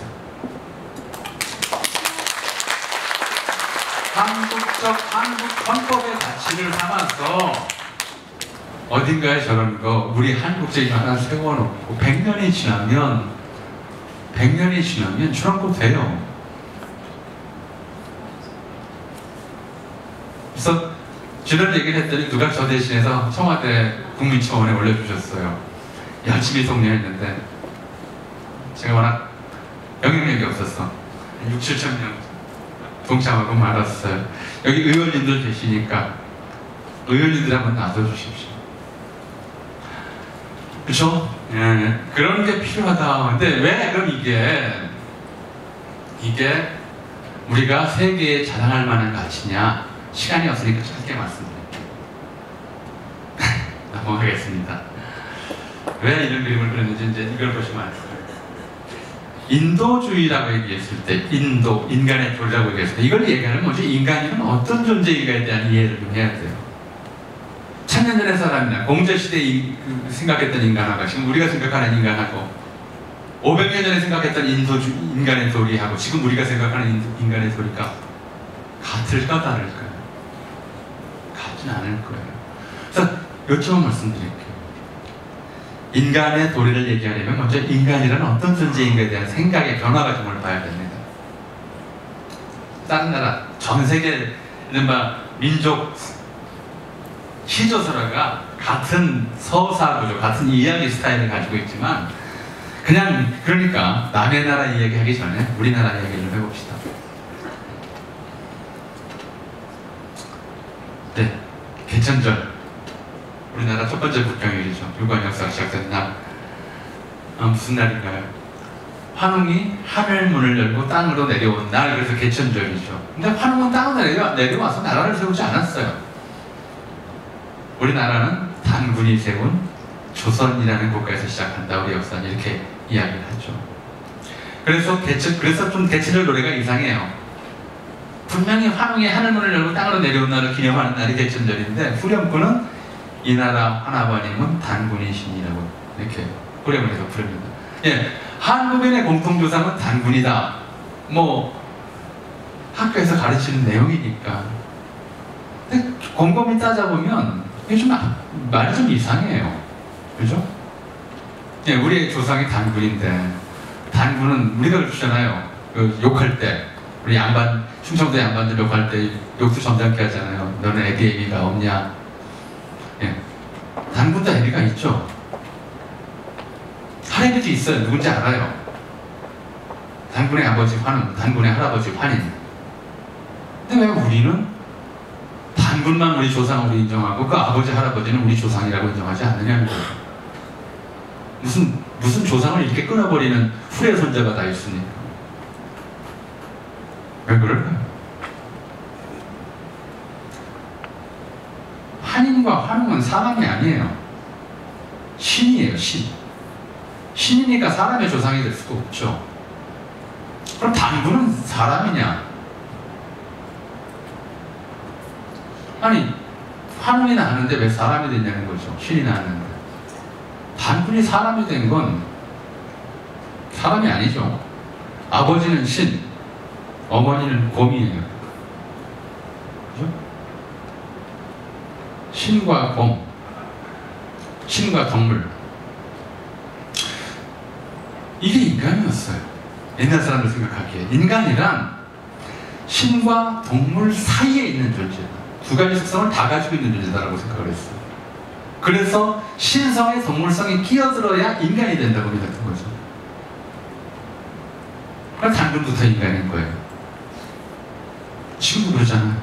한국 헌법의 가치를 담아서 어딘가에 저런 거 우리 한국적인 하나 세워놓고 100년이 지나면 저런 거 돼요. 그래서 저런 얘기를 했더니 누가 저 대신해서 청와대 국민청원에 올려주셨어요. 열심히 독려했는데 제가 워낙 영향력이 없어서 6,7천 명 동참하고 말았어요. 여기 의원님들 계시니까 의원님들 한번 놔둬주십시오. 그렇죠? 예, 그런 게 필요하다. 근데 왜 그럼 이게 우리가 세계에 자랑할 만한 가치냐? 시간이 없으니까 짧게 말씀드릴게요. 넘어가겠습니다. 왜 이런 그림을 그렸는지 이제 이걸 보시면 알겠어요. 인도주의라고 얘기했을 때 인간의 조리라고 얘기했을 때 이걸 얘기하는 뭐지? 인간이면 어떤 존재인가에 대한 이해를 좀 해야 돼요. 천년 전의 사람이나 공제시대에 생각했던 인간하고 지금 우리가 생각하는 인간하고 500년 전에 생각했던 인간의 도리하고 지금 우리가 생각하는 인간의 도리가 같을까 다를까요? 같진 않을 거예요. 그래서 요점을 말씀드릴게요. 인간의 도리를 얘기하려면 먼저 인간이라는 어떤 존재인가에 대한 생각의 변화 과정을 봐야 됩니다. 다른 나라, 전 세계 이른바 민족 시조설화가 같은 서사 구조, 같은 이야기 스타일을 가지고 있지만 그냥 그러니까 남의 나라 이야기하기 전에 우리나라 이야기를 좀 해봅시다. 네, 개천절 우리나라 첫 번째 국경일이죠. 유관 역사가 시작된 날 무슨 날인가요? 환웅이 하늘문을 열고 땅으로 내려온 날, 그래서 개천절이죠. 근데 환웅은 땅으로 내려와서 나라를 세우지 않았어요. 우리나라는 단군이 세운 조선이라는 국가에서 시작한다. 우리 역사는 이렇게 이야기를 하죠. 그래서 좀 개천절 노래가 이상해요. 분명히 환웅이 하늘문을 열고 땅으로 내려온 날을 기념하는 날이 개천절인데 후렴구는 이 나라 하나바님은 단군이시니라고 이렇게 후렴을 해서 부릅니다. 예, 한국인의 공통조상은 단군이다. 뭐 학교에서 가르치는 내용이니까. 근데 곰곰이 따져보면 이게 좀 말이 좀 이상해요. 그죠? 예, 우리의 조상이 단군인데 단군은 우리가 그러잖아요. 그 욕할 때 우리 양반 충청도 양반들 욕할 때 욕도 점잖게 하잖아요. 너는 애비가 없냐? 예, 단군도 애비가 있죠. 할애비도 있어요. 누군지 알아요. 단군의 아버지 환웅, 단군의 할아버지 환인. 근데 왜 우리는 단군만 우리 조상으로 인정하고 그 아버지 할아버지는 우리 조상이라고 인정하지 않느냐는 거예요. 무슨 조상을 이렇게 끊어버리는 후레 손자가 다 있으니까. 왜 그럴까요? 환인과 환웅은 사람이 아니에요. 신이에요, 신. 신이니까 사람의 조상이 될 수가 없죠. 그럼 단군은 사람이냐? 아니, 환웅이 나는데 왜 사람이 됐냐는 거죠. 신이 나는데. 단군이 사람이 된 건 사람이 아니죠. 아버지는 신, 어머니는 곰이에요. 그죠? 신과 곰, 신과 동물. 이게 인간이었어요. 옛날 사람들 생각하기에. 인간이란 신과 동물 사이에 있는 존재다. 두 가지 특성을 다 가지고 있는 존재다라고 생각을 했어요. 그래서 신성의 동물성이 끼어들어야 인간이 된다고 믿었던 거죠. 그럼 단군부터 인간인 거예요. 지금도 그러잖아요.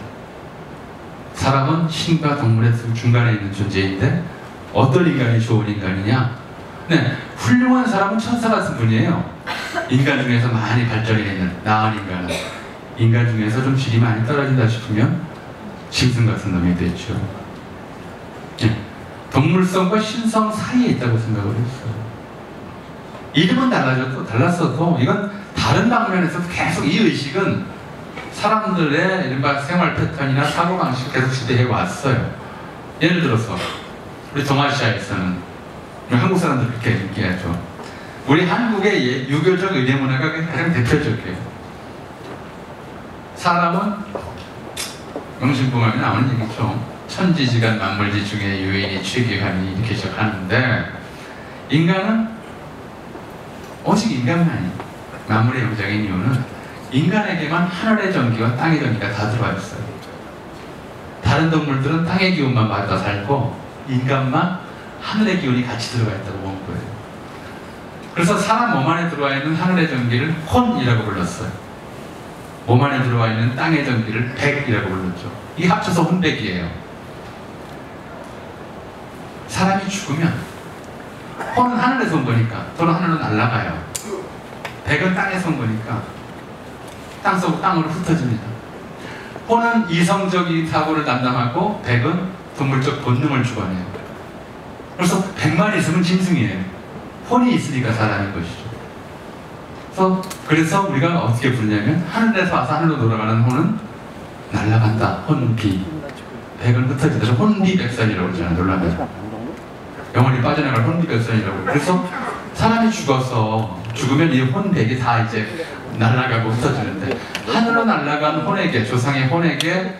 사람은 신과 동물의 중간에 있는 존재인데 어떤 인간이 좋은 인간이냐? 네, 훌륭한 사람은 천사 같은 분이에요. 인간 중에서 많이 발전이 되는 나은 인간은. 인간 중에서 좀 질이 많이 떨어진다 싶으면 짐승 같은 놈이 됐죠. 네, 동물성과 신성 사이에 있다고 생각을 했어요. 이름은 달랐어도 이건 다른 방면에서도 계속 이 의식은 사람들의 이른바 생활 패턴이나 사고방식 계속 지배해 왔어요. 예를 들어서 우리 동아시아에서는 한국 사람들 그렇게 얘기하죠. 우리 한국의 유교적 의례 문화가 가장 대표적이에요. 사람은 명심보감에 나오는 얘기죠. 천지지간 만물지중에 유인이 취기하니 이렇게 시작하는데 인간은 오직 인간만이 만물의 영장인 이유는 인간에게만 하늘의 전기와 땅의 전기가 다 들어와 있어요. 다른 동물들은 땅의 기운만 받아 살고 인간만 하늘의 기운이 같이 들어가 있다고 본 거예요. 그래서 사람 몸 안에 들어와 있는 하늘의 전기를 혼이라고 불렀어요. 몸 안에 들어와 있는 땅의 전기를 백이라고 불렀죠. 이 합쳐서 혼백이에요. 사람이 죽으면 혼은 하늘에서 온 거니까 또는 하늘로 날아가요. 백은 땅에서 온 거니까 땅으로 흩어집니다. 혼은 이성적인 사고를 담당하고 백은 동물적 본능을 주관해요. 그래서 백만 있으면 짐승이에요. 혼이 있으니까 사람인 것이죠. 그래서 우리가 어떻게 부르냐면 하늘에서 와서 하늘로 돌아가는 혼은 날아간다. 혼비. 백은 흩어지다. 혼비백산이라고 그러잖아요. 놀라면 영혼이 빠져나갈 혼비백산이라고. 그래서 사람이 죽어서 죽으면 이 혼백이 다 이제 날아가고 흩어지는데 하늘로 날아간 혼에게, 조상의 혼에게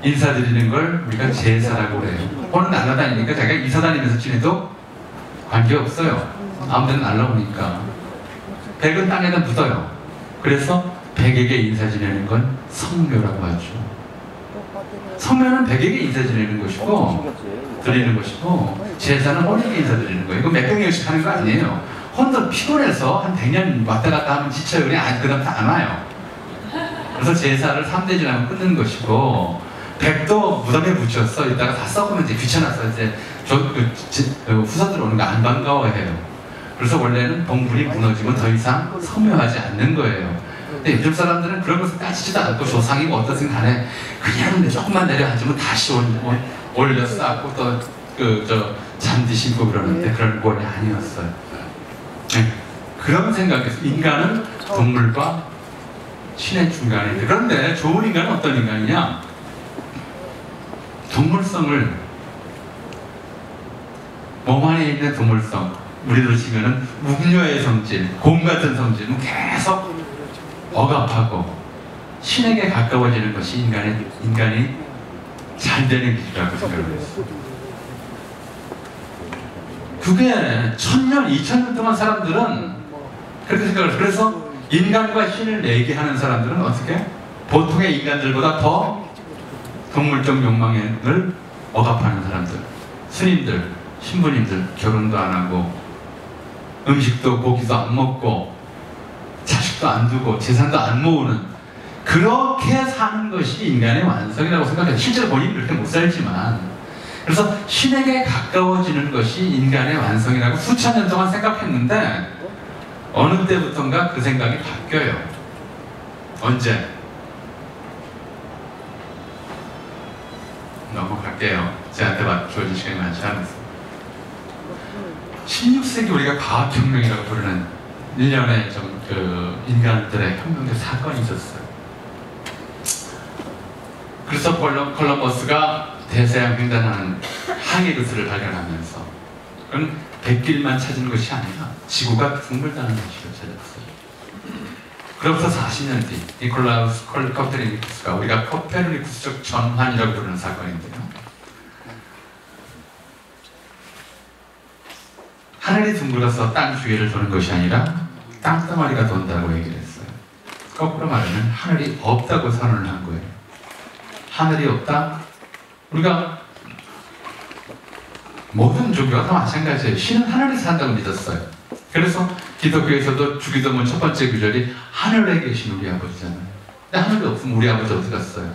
인사드리는 걸 우리가 제사라고 그래요. 혼은 날아다니니까 자기가 이사 다니면서 지내도 관계없어요. 아무데나 날아오니까. 백은 땅에다 묻어요. 그래서 백에게 인사 지내는 건 성묘라고 하죠. 성묘는 백에게 인사 지내는 것이고 드리는 것이고, 제사는 혼에게 인사 드리는 거예요. 이거 몇백 년씩 하는 거 아니에요. 혼도 피곤해서 한 100년 왔다 갔다 하면 지쳐요. 그냥 그다음부터 안 와요. 그래서 제사를 3대 지나면 끊는 것이고, 백도 무덤에 묻혔어. 이따가 다 썩으면 이제 귀찮아서 이제 후손들 오는 거 안 반가워해요. 그래서 원래는 동굴이 무너지면 더 이상 성묘하지 않는 거예요. 근데 요즘 사람들은 그런 것을 따지지도 않고 조상이 뭐 어떻든 간에 그냥 조금만 내려앉으면 다시 올려 쌓고 또 잔디 심고 그러는데 그런 꼴이 아니었어요. 네. 그런 생각에서 인간은 동물과 신의 중간에 있는데, 그런데 좋은 인간은 어떤 인간이냐? 동물성을, 몸 안에 있는 동물성, 우리로 치면은 웅녀의 성질, 곰 같은 성질은 계속 억압하고 신에게 가까워지는 것이 인간이 잘 되는 길이라고 생각을 했어요. 그게 1000년, 2000년 동안 사람들은 그렇게 생각을 해요. 그래서 인간과 신을 내기하는 사람들은 어떻게? 보통의 인간들보다 더 동물적 욕망을 억압하는 사람들, 스님들, 신부님들 결혼도 안 하고 음식도 고기도 안 먹고 자식도 안 두고 재산도 안 모으는, 그렇게 사는 것이 인간의 완성이라고 생각해요. 실제로 본인이 그렇게 못 살지만. 그래서 신에게 가까워지는 것이 인간의 완성이라고 수천 년 동안 생각했는데 어느 때부턴가 그 생각이 바뀌어요. 언제? 넘어갈게요. 저한테 주어진 시간이 많지 않았어요. 16세기 우리가 과학혁명이라고 부르는 일련의 인간들의 혁명의 사건이 있었어요. 그래서 콜럼버스가 대서양 횡단하는 항해 루트를 발견하면서, 그건 백길만 찾은 것이 아니라 지구가 둥글다는 것을 찾았어요. 그로부터 40년 뒤 니콜라우스 코페르니쿠스가, 우리가 코페르니쿠스적 전환이라고 부르는 사건인데요, 하늘이 둥글어서 땅 주위를 도는 것이 아니라 땅덩어리가 돈다고 얘기를 했어요. 거꾸로 말하면 하늘이 없다고 선언을 한 거예요. 하늘이 없다? 우리가 모든 종교가 다 마찬가지예요. 신은 하늘에서 산다고 믿었어요. 그래서 기독교에서도 주기도문 첫 번째 구절이 하늘에 계신 우리 아버지잖아요. 근데 하늘이 없으면 우리 아버지 어디 갔어요?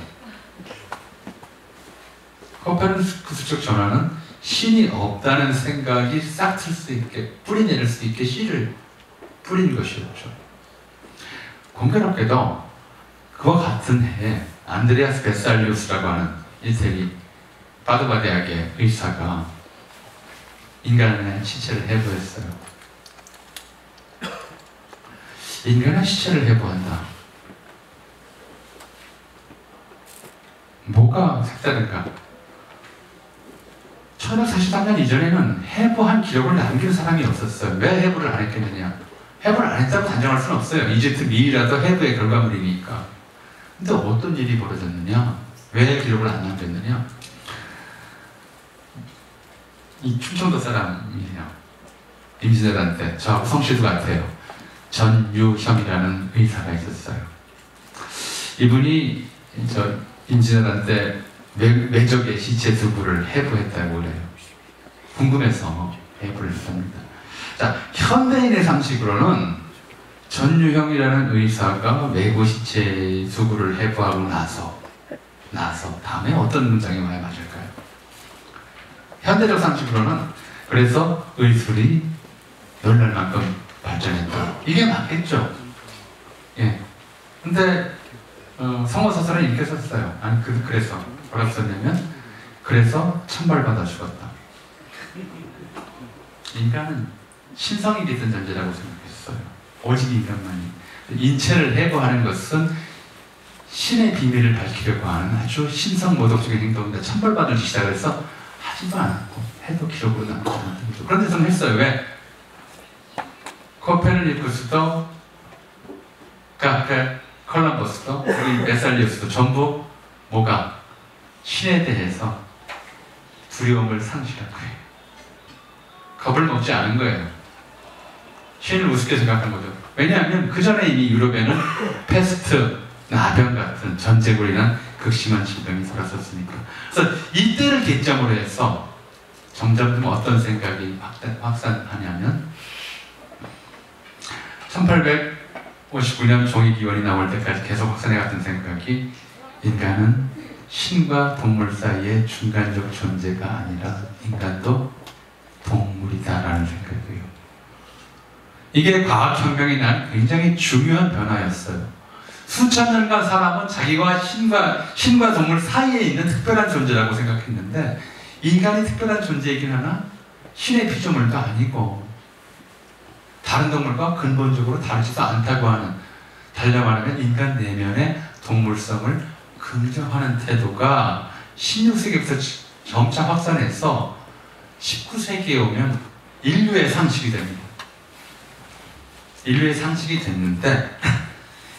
코페르니쿠스적 전환은 신이 없다는 생각이 싹 틀 수 있게, 뿌리내릴 수 있게 씨를 뿌린 것이었죠. 공교롭게도 그와 같은 해에 안드레아스 베살리우스라고 하는 이태리 파두바 대학의 의사가 인간의 시체를 해부했어요. 인간의 시체를 해부한다. 뭐가 색다른가? 1543년 이전에는 해부한 기록을 남긴 사람이 없었어요. 왜 해부를 안 했겠느냐? 해부를 안 했다고 단정할 수는 없어요. 이집트 미이라도 해부의 결과물이니까. 근데 어떤 일이 벌어졌느냐? 왜 기록을 안 남겼느냐? 이 충청도 사람이에요. 임진왜란 저하고 성씨도 같아요. 전유형이라는 의사가 있었어요. 이분이 임진왜란 때 외적의 시체 두구를 해부했다고 그래요. 궁금해서 해부를 했습니다. 자, 현대인의 상식으로는 전유형이라는 의사가 외고 시체 두구를 해부하고 나서 다음에 어떤 문장이 와야 맞을까요? 현대적 상식으로는 그래서 의술이 열날만큼 발전했다. 이게 맞겠죠? 예. 근데 성어서설은 이렇게 썼어요. 아니 그래서 뭐라고 썼냐면, 그래서 천벌받아 죽었다. 인간은 신성이 있던 존재라고 생각했어요. 오직 인간만이. 인체를 해부하는 것은 신의 비밀을 밝히려고 하는 아주 신성모독적인 행동인데 천벌받을 짓이다 그래서 하지도 않았고 해도 기록으로 남지 않았던 거죠. 그런데 저는 했어요. 왜? 코페르니쿠스도 콜럼버스도 우리 베살리우스도 전부 뭐가 신에 대해서 두려움을 상실한 거예요. 겁을 먹지 않은 거예요. 신을 우습게 생각한 거죠. 왜냐하면 그 전에 이미 유럽에는 패스트, 나병 같은 전쟁으로 인한 극심한 질병이 돌았었으니까. 그래서 이때를 기점으로 해서 점점 어떤 생각이 확산하냐면 1859년 종이기원이 나올 때까지 계속 확산해갔던 생각이 인간은 신과 동물 사이의 중간적 존재가 아니라 인간도 동물이다라는 생각이에요. 이게 과학혁명이 난 굉장히 중요한 변화였어요. 수천 년간 사람은 자기와 신과 동물 사이에 있는 특별한 존재라고 생각했는데 인간이 특별한 존재이긴 하나 신의 피조물도 아니고 다른 동물과 근본적으로 다르지도 않다고 하는, 달리 말하면 인간 내면의 동물성을 긍정하는 태도가 16세기부터 점차 확산해서 19세기에 오면 인류의 상식이 됩니다. 인류의 상식이 됐는데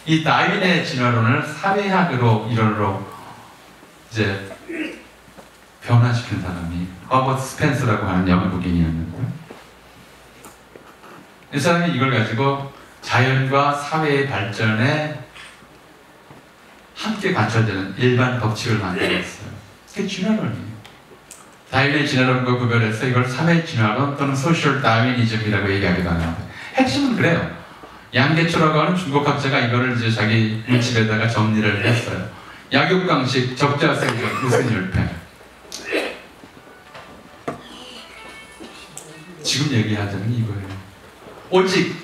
이 다윈의 진화론을 사회학으로 이론으로 이제 변화시킨 사람이 허버트 스펜서라고 하는 영국인이었는데, 이 사람이 이걸 가지고 자연과 사회의 발전에 함께 관철되는 일반 법칙을 만들었어요. 그게 진화론이에요. 다윈의 진화론과 구별해서 이걸 사회 진화론 또는 소셜 다윈이즘이라고 얘기하기도 하는데, 핵심은 그래요. 양계초라고 하는 중국 학자가 이거를 이제 자기 문집에다가 정리를 했어요. 약육강식, 적자생존, 무슨율패. 지금 얘기하자면 이거예요. 오직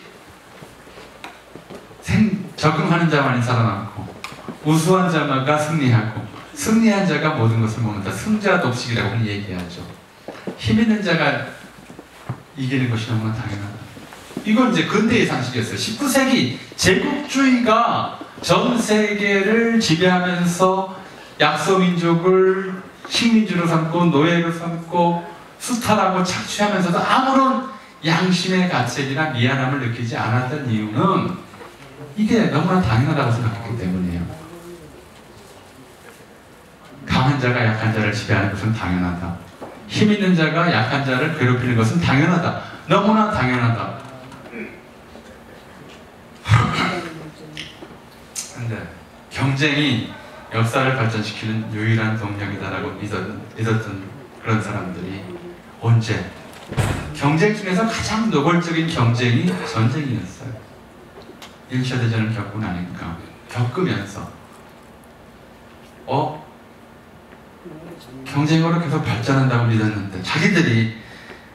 적응하는 자만이 살아남고 우수한 자가 승리하고 승리한 자가 모든 것을 먹는다. 승자 독식이라고 얘기하죠. 힘 있는 자가 이기는 것이 너무나 당연하다. 이건 이제 근대의 상식이었어요. 19세기 제국주의가 전 세계를 지배하면서 약소민족을 식민지로 삼고 노예로 삼고 수탈하고 착취하면서도 아무런 양심의 가책이나 미안함을 느끼지 않았던 이유는 이게 너무나 당연하다고 생각했기 때문이에요. 강한 자가 약한 자를 지배하는 것은 당연하다. 힘 있는 자가 약한 자를 괴롭히는 것은 당연하다. 너무나 당연하다. 근데 경쟁이 역사를 발전시키는 유일한 동력이다라고 믿었던 그런 사람들이 언제? 경쟁 중에서 가장 노골적인 경쟁이 전쟁이었어요. 1차 대전을 겪고 나니까 겪으면서 경쟁으로 계속 발전한다고 믿었는데 자기들이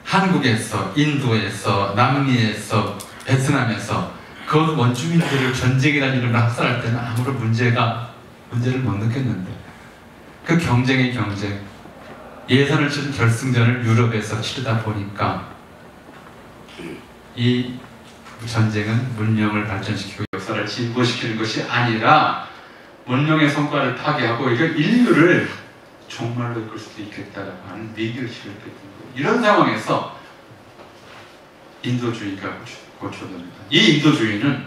한국에서, 인도에서, 남미에서, 베트남에서 그 원주민들을 전쟁이라는 이름으로 학살할 때는 아무런 문제를 못 느꼈는데 그 경쟁의 경쟁, 예선을 치른 결승전을 유럽에서 치르다 보니까 이 전쟁은 문명을 발전시키고 역사를 진보시키는 것이 아니라 문명의 성과를 파괴하고 이걸 인류를 종말로 이끌 수도 있겠다라고 하는 위기를 시작했던 거예요. 이런 상황에서 인도주의가 고쳐집니다. 이 인도주의는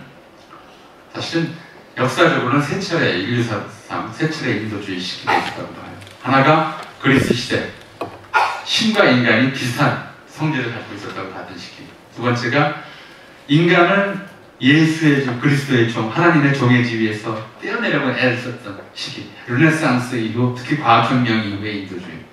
사실은 역사적으로는 세 차례 인류사상 세 차례 인도주의 시기가 있다고 봐요. 하나가 그리스 시대, 신과 인간이 비슷한 성질을 갖고 있었다고 봤던 시기. 두 번째가 인간을 예수의 종, 그리스도의 종, 하나님의 종의 지위에서 떼어내려고 애를 썼던 시기. 르네상스 이후, 특히 과학혁명 이후의 인도주의.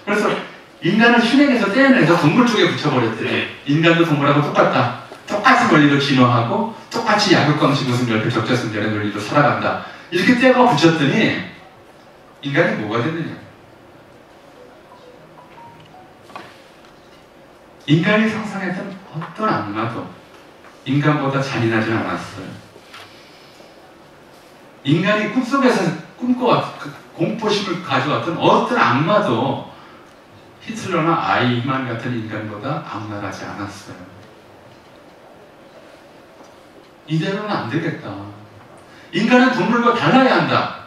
그래서 인간을 신에게서 떼어내서 동물 쪽에 붙여버렸더니 인간도 동물하고 똑같다. 똑같은 원리로 진화하고 똑같이 약육강식 무슨 적자승전의 논리로 살아간다. 이렇게 떼어 붙였더니 인간이 뭐가 됐느냐. 인간이 상상했던 어떤 악마도 인간보다 잔인하지 않았어요. 인간이 꿈속에서 꿈꿔왔던 공포심을 가져왔던 어떤 악마도 히틀러나 아이만 같은 인간보다 악랄하지 않았어요. 이대로는 안 되겠다. 인간은 동물과 달라야 한다.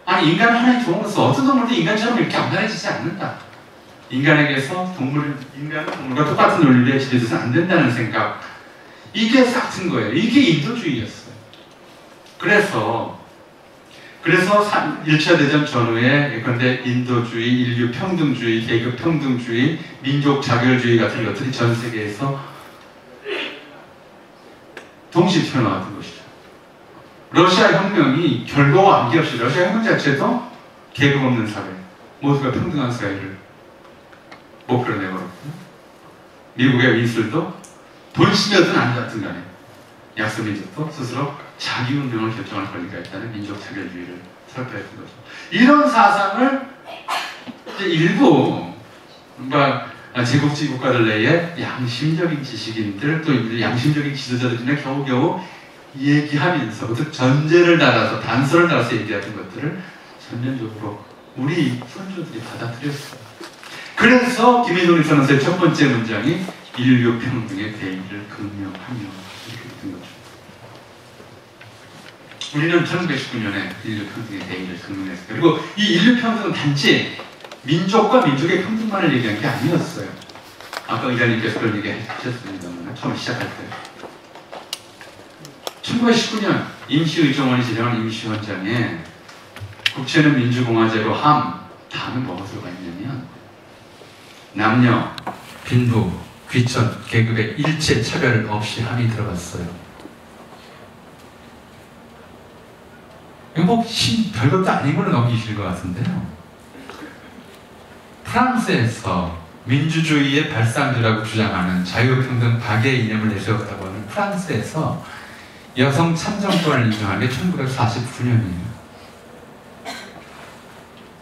아니 인간은 하나의 종으로서 어떤 동물도 인간처럼 이렇게 악랄해지지 않는다. 인간에게서 인간은 동물과 똑같은 논리에 지배돼서는 안 된다는 생각, 이게 싹 튼 거예요. 이게 인도주의였어요. 그래서 1차 대전 전후에 그런데 인도주의, 인류 평등주의, 계급 평등주의, 민족 자결주의 같은 것들이 전 세계에서 동시에 튀어나왔던 것이죠. 러시아 혁명이 결과와 관계없이 러시아 혁명 자체도 계급 없는 사회, 모두가 평등한 사회를 목표로 내걸었고, 미국의 윈슬도 본심이었든 아니었든 간에 약소민족도 스스로 자기 운명을 결정할 권리가 있다는 민족 차별주의를 설파했던 거죠. 이런 사상을 이제 일부 제국주의 국가들 내에 양심적인 지식인들 또 양심적인 지도자들이나 겨우겨우 얘기하면서 어떤 전제를 달아서 단서를 달아서 얘기했던 것들을 전면적으로 우리 선조들이 받아들였어요. 그래서 김일성 선언서의 첫 번째 문장이 인류 평등의 대의를 극명하며 이렇게 된 거죠. 우리는 1919년에 인류 평등의 대의를 극명했어요. 그리고 이 인류 평등은 단지 민족과 민족의 평등만을 얘기한 게 아니었어요. 아까 의장님께서 그런 얘기 하셨습니다만 처음 시작할 때 1919년 임시의정원이 제정한 임시헌장에 국채는 민주공화제로 다음은 뭐가 들어가 있냐면 남녀, 빈부, 귀천, 계급의 일체 차별 없이 함이 들어갔어요. 이거 별것도 아닌 걸로 넘기실 것 같은데요. 프랑스에서 민주주의의 발상지라고 주장하는 자유평등 박의 이념을 내세웠다고 하는 프랑스에서 여성 참정권을 인정한 게 1949년이에요.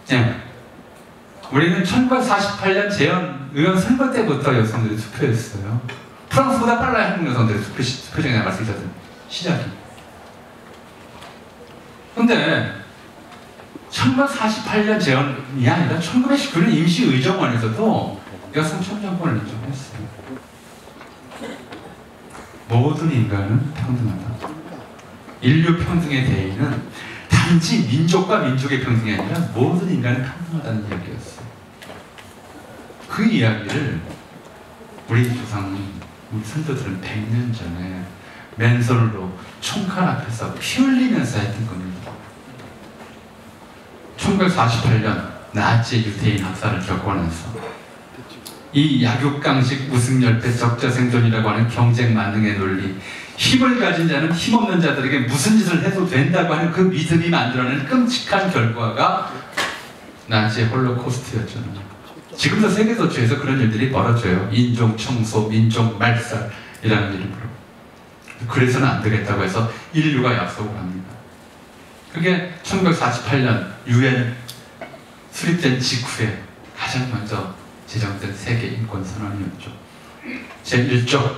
네. 우리는 1948년 재헌의원 선거 때부터 여성들이 투표했어요. 프랑스보다 빨라요. 한국 여성들이 투표장에 나갔을 때 시작이. 근데 1948년 재헌이 아니라 1919년 임시의정원에서도 여성 참정권을 인정했어요. 모든 인간은 평등하다. 인류 평등의 대의는 단지 민족과 민족의 평등이 아니라 모든 인간은 평등하다는 이야기였어요. 그 이야기를 우리 조상, 우리 선조들은 100년 전에 맨손으로 총칼 앞에서 피 흘리면서 했던 겁니다. 1948년 나치 유태인 학살을 겪고 나서 이 약육강식 우승열패 적자생존이라고 하는 경쟁 만능의 논리, 힘을 가진 자는 힘없는 자들에게 무슨 짓을 해도 된다고 하는 그 믿음이 만들어낸 끔찍한 결과가 나치의 홀로코스트였잖아요. 지금도 세계 도처에서 그런 일들이 벌어져요. 인종 청소, 민족 말살이라는 이름으로. 그래서는 안 되겠다고 해서 인류가 약속을 합니다. 그게 1948년 UN 수립된 직후에 가장 먼저 제정된 세계 인권 선언이었죠. 제1조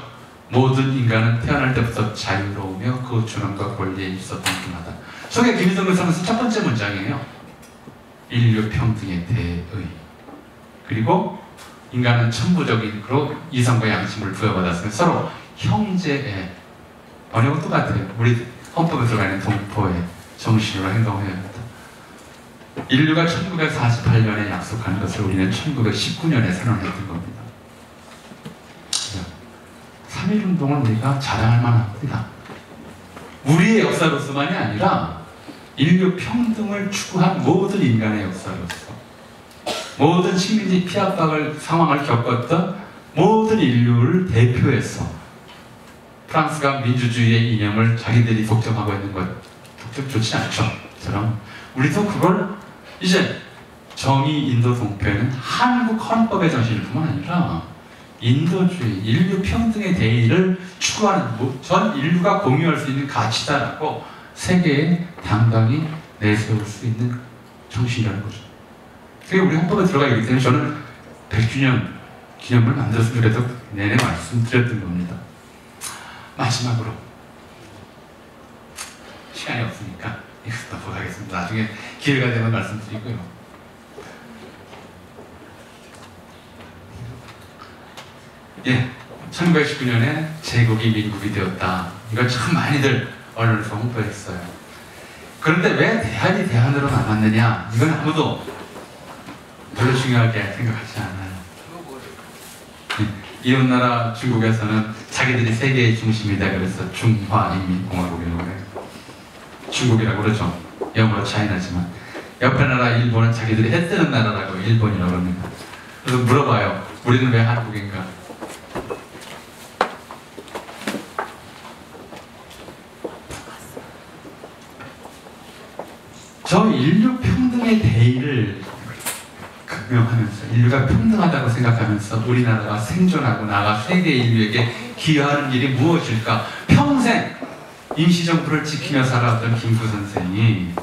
모든 인간은 태어날 때부터 자유로우며 그 존엄과 권리에 있어 동등하다. 저게 김일성 선언서 첫 번째 문장이에요. 인류 평등의 대의. 그리고 인간은 천부적으로 이성과 양심을 부여받았으면 서로 형제의 번역은 똑같아요. 우리 헌법에 들어가 있는 동포의 정신으로 행동해야 합니다. 인류가 1948년에 약속한 것을 우리는 1919년에 선언했던 겁니다. 3.1운동은 우리가 자랑할 만합니다. 우리의 역사로서만이 아니라 인류 평등을 추구한 모든 인간의 역사로서 모든 식민지 피압박을 상황을 겪었던 모든 인류를 대표해서 프랑스가 민주주의의 이념을 자기들이 독점하고 있는 것 좋지 않죠. 처럼 우리도 그걸 이제 정의 인도 동표에는 한국 헌법의 정신뿐만 아니라 인도주의, 인류 평등의 대의를 추구하는 전 인류가 공유할 수 있는 가치다라고 세계에 당당히 내세울 수 있는 정신이라는 거죠. 그게 우리 헌법에 들어가 있기 때문에 저는 100주년 기념을 만들었으면 그래도 내내 말씀드렸던 겁니다. 마지막으로 시간이 없으니까 이것도 보겠습니다. 나중에 기회가 되면 말씀드리고요. 예, 1919년에 제국이 민국이 되었다. 이걸 참 많이들 언론에서 홍보했어요. 그런데 왜 대한이 대한으로 남았느냐? 이건 아무도 별로 중요하게 생각하지 않아요. 이웃나라 중국에서는 자기들이 세계의 중심이다 그래서 중화인민공화국이라고 해요. 중국이라고 그러죠. 영어로 차이나지만 옆에 나라 일본은 자기들이 해 뜨는 나라라고 일본이라고 합니다. 그래서 물어봐요. 우리는 왜 한국인가? 저 인류 평등의 대의를 극명하면서 인류가 평등하다고 생각하면서 우리나라가 생존하고 나아가 세계 인류에게 기여하는 일이 무엇일까? 평생 임시정부를 지키며 살아왔던 김구 선생이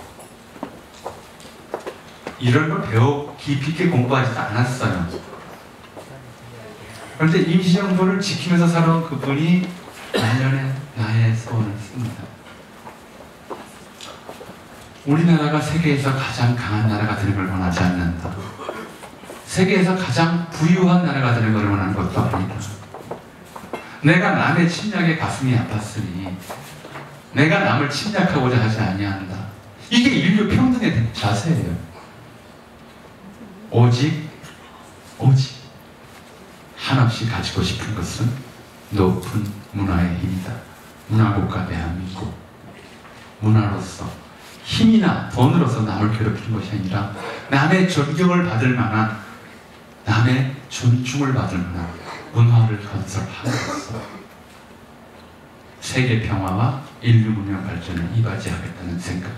이런 걸 깊이 있게 공부하지도 않았어요. 그런데 임시정부를 지키면서 살아온 그분이 말년에 나의 소원을 씁니다. 우리나라가 세계에서 가장 강한 나라가 되는 걸 원하지 않는다. 세계에서 가장 부유한 나라가 되는 걸 원하는 것도 아니다. 내가 남의 침략에 가슴이 아팠으니 내가 남을 침략하고자 하지 아니한다. 이게 인류 평등의 자세예요. 오직 한없이 가지고 싶은 것은 높은 문화의 힘이다. 문화국가 대한민국. 문화로서 힘이나 돈으로서 남을 괴롭히는 것이 아니라 남의 존경을 받을 만한, 남의 존중을 받을 만한 문화를 건설함으로써 세계 평화와 인류 문명 발전을 이바지하겠다는 생각.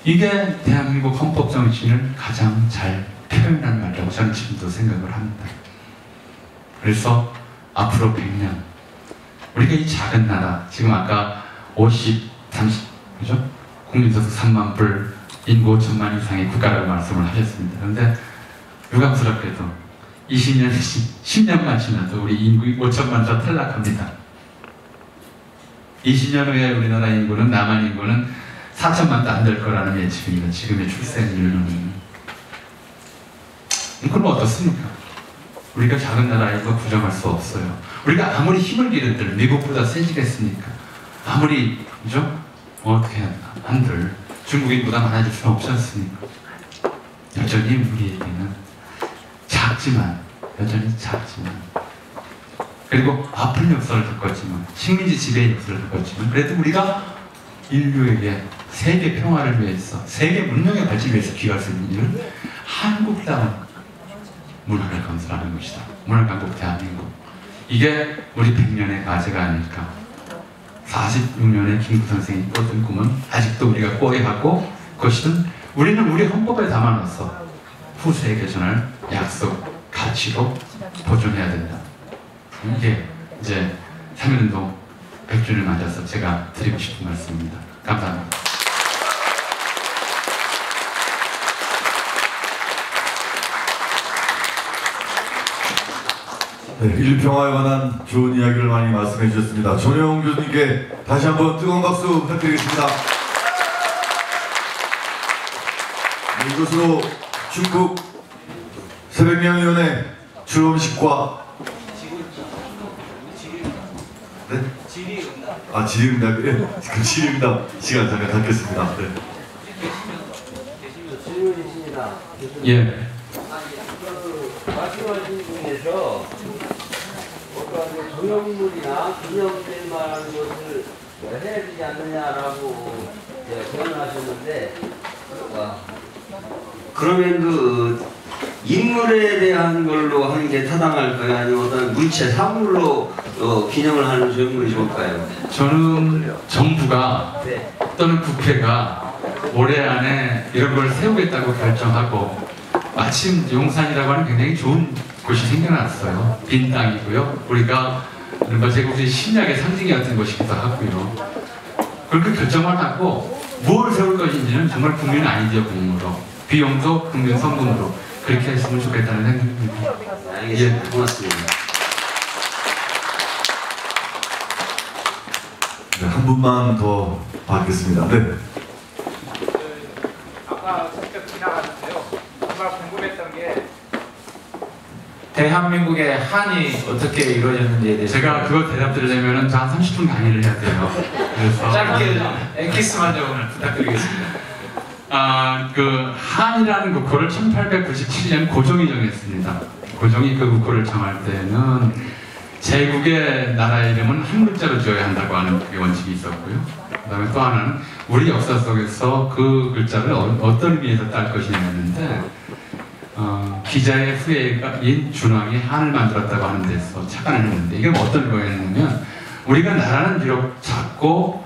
이게 대한민국 헌법 정신을 가장 잘 표현한 말이라고 저는 지금도 생각을 합니다. 그래서 앞으로 100년 우리가 이 작은 나라, 지금 아까 30 그죠? 국민소득 3만 불, 인구 5천만 이상의 국가라고 말씀을 하셨습니다. 그런데 유감스럽게도 10년만 지나도 우리 인구 5천만 더 탈락합니다. 20년 후에 우리나라 인구는, 남한 인구는 4천만도 안 될 거라는 예측입니다. 지금의 출생률로는. 그럼 어떻습니까? 우리가 작은 나라인 거 부정할 수 없어요. 우리가 아무리 힘을 기른들 미국보다 세지겠습니까? 아무리 그죠? 어떻게 한들 중국인보다 많아질 수는 없지 않습니까? 여전히 우리에게는 작지만, 여전히 작지만, 그리고 아픈 역사를 겪었지만, 식민지 지배의 역사를 겪었지만, 그래도 우리가 인류에게 세계 평화를 위해서, 세계 문명의 발전을 위해서 기여할 수 있는 일은 한국다운 문화를 건설하는 것이다. 문화강국 대한민국. 이게 우리 100년의 과제가 아닐까. 46년에 김구 선생이 꿔준 꿈은 아직도 우리가 꿔야하고, 그것은 우리는 우리 헌법에 담아놔서 후세에게 전할 약속, 가치로 보존해야 된다. 이게 이제 3.1운동 100주년을 맞아서 제가 드리고 싶은 말씀입니다. 감사합니다. 네, 인류평화에 관한 좋은 이야기를 많이 말씀해 주셨습니다. 전용 교수님께 다시 한번 뜨거운 박수 부탁드리겠습니다. 네, 이것으로 중국 새백년위원회 출범식과 네? 질의응답. 그 질의응답 시간 잠깐 갖겠습니다. 네. 질문이 있습니다. 예. 말씀하신 중에서 어떤 정형물이나 기념될 만한 것을 해야 되지 않느냐라고 표현하셨는데, 그러면 그 인물에 대한 걸로 하는 게 타당할까요? 아니면 어떤 물체, 사물로 기념을 하는 정형물이 좋을까요? 저는 정부가 네. 또는 국회가 올해 안에 이런 걸 세우겠다고 결정하고, 마침 용산이라고 하는 굉장히 좋은 곳이 생겨났어요. 빈 땅이고요. 우리가 제국주의 심리학의 상징이 같은 곳이기도 하고요. 그렇게 결정을 하고 뭘 세울 것인지는 정말 국민 아이디어 공으로, 비용도 국민 성분으로 그렇게 했으면 좋겠다는 생각입니다. 알겠습니다. 고맙습니다. 네, 한 분만 더 받겠습니다. 네. 아까 슬쩍 지나갔는데요. 정말 궁금했던 게 대한민국의 한이 어떻게 이루어졌는지에 대해서 제가 그거 대답드리려면 한 30분 강의를 해야 돼요. 그래서 짧게 엑기스만 좀 부탁드리겠습니다. 그 한이라는 국호를 1897년 고종이 정했습니다. 고종이 그 국호를 정할 때는 제국의 나라 이름은 한 글자로 지어야 한다고 하는 그게 원칙이 있었고요. 그 다음에 또 하나는 우리 역사 속에서 그 글자를 어떤 의미에서 딸 것이냐였는데 기자의 후예인 준왕이 한을 만들었다고 하는 데서 착안을 했는데 이게 어떤 거였냐면 우리가 나라는 비록 작고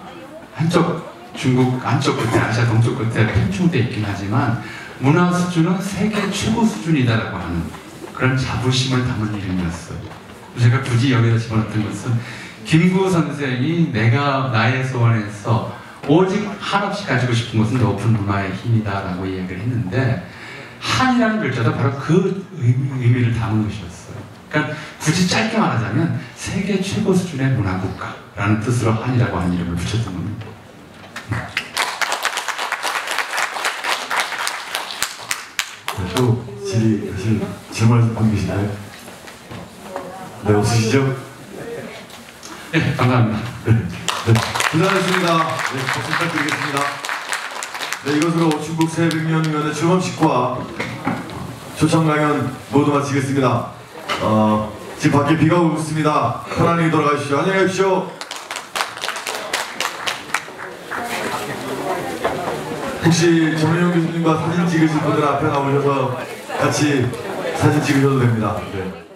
한쪽 중국 안쪽 끝에 아시아 동쪽 끝에 팽충돼 있긴 하지만 문화 수준은 세계 최고 수준이다라고 하는 그런 자부심을 담은 이름이었어요. 제가 굳이 여기다 집어넣었던 것은 김구 선생이 내가 나의 소원에서 오직 한없이 가지고 싶은 것은 높은 문화의 힘이다라고 이야기를 했는데 한이라는 글자도 바로 그 의미를 담은 것이었어요. 그러니까 굳이 짧게 말하자면 세계 최고 수준의 문화국가라는 뜻으로 한이라고 하는 이름을 붙였던 겁니다. 또 질의하실 질문을 하고 계신가요? 네, 없으시죠? 네, 감사합니다. 네, 고생하셨습니다. 네, 박수 부탁드리겠습니다. 네, 이것으로 중국 새100년위원회 출범식과 초청강연 모두 마치겠습니다. 지금 밖에 비가 오고 있습니다. 편안히 돌아가십시오. 안녕히 가십시오. 혹시 정윤용 교수님과 사진 찍으실 분들 앞에 나오셔서 같이 사진 찍으셔도 됩니다. 네.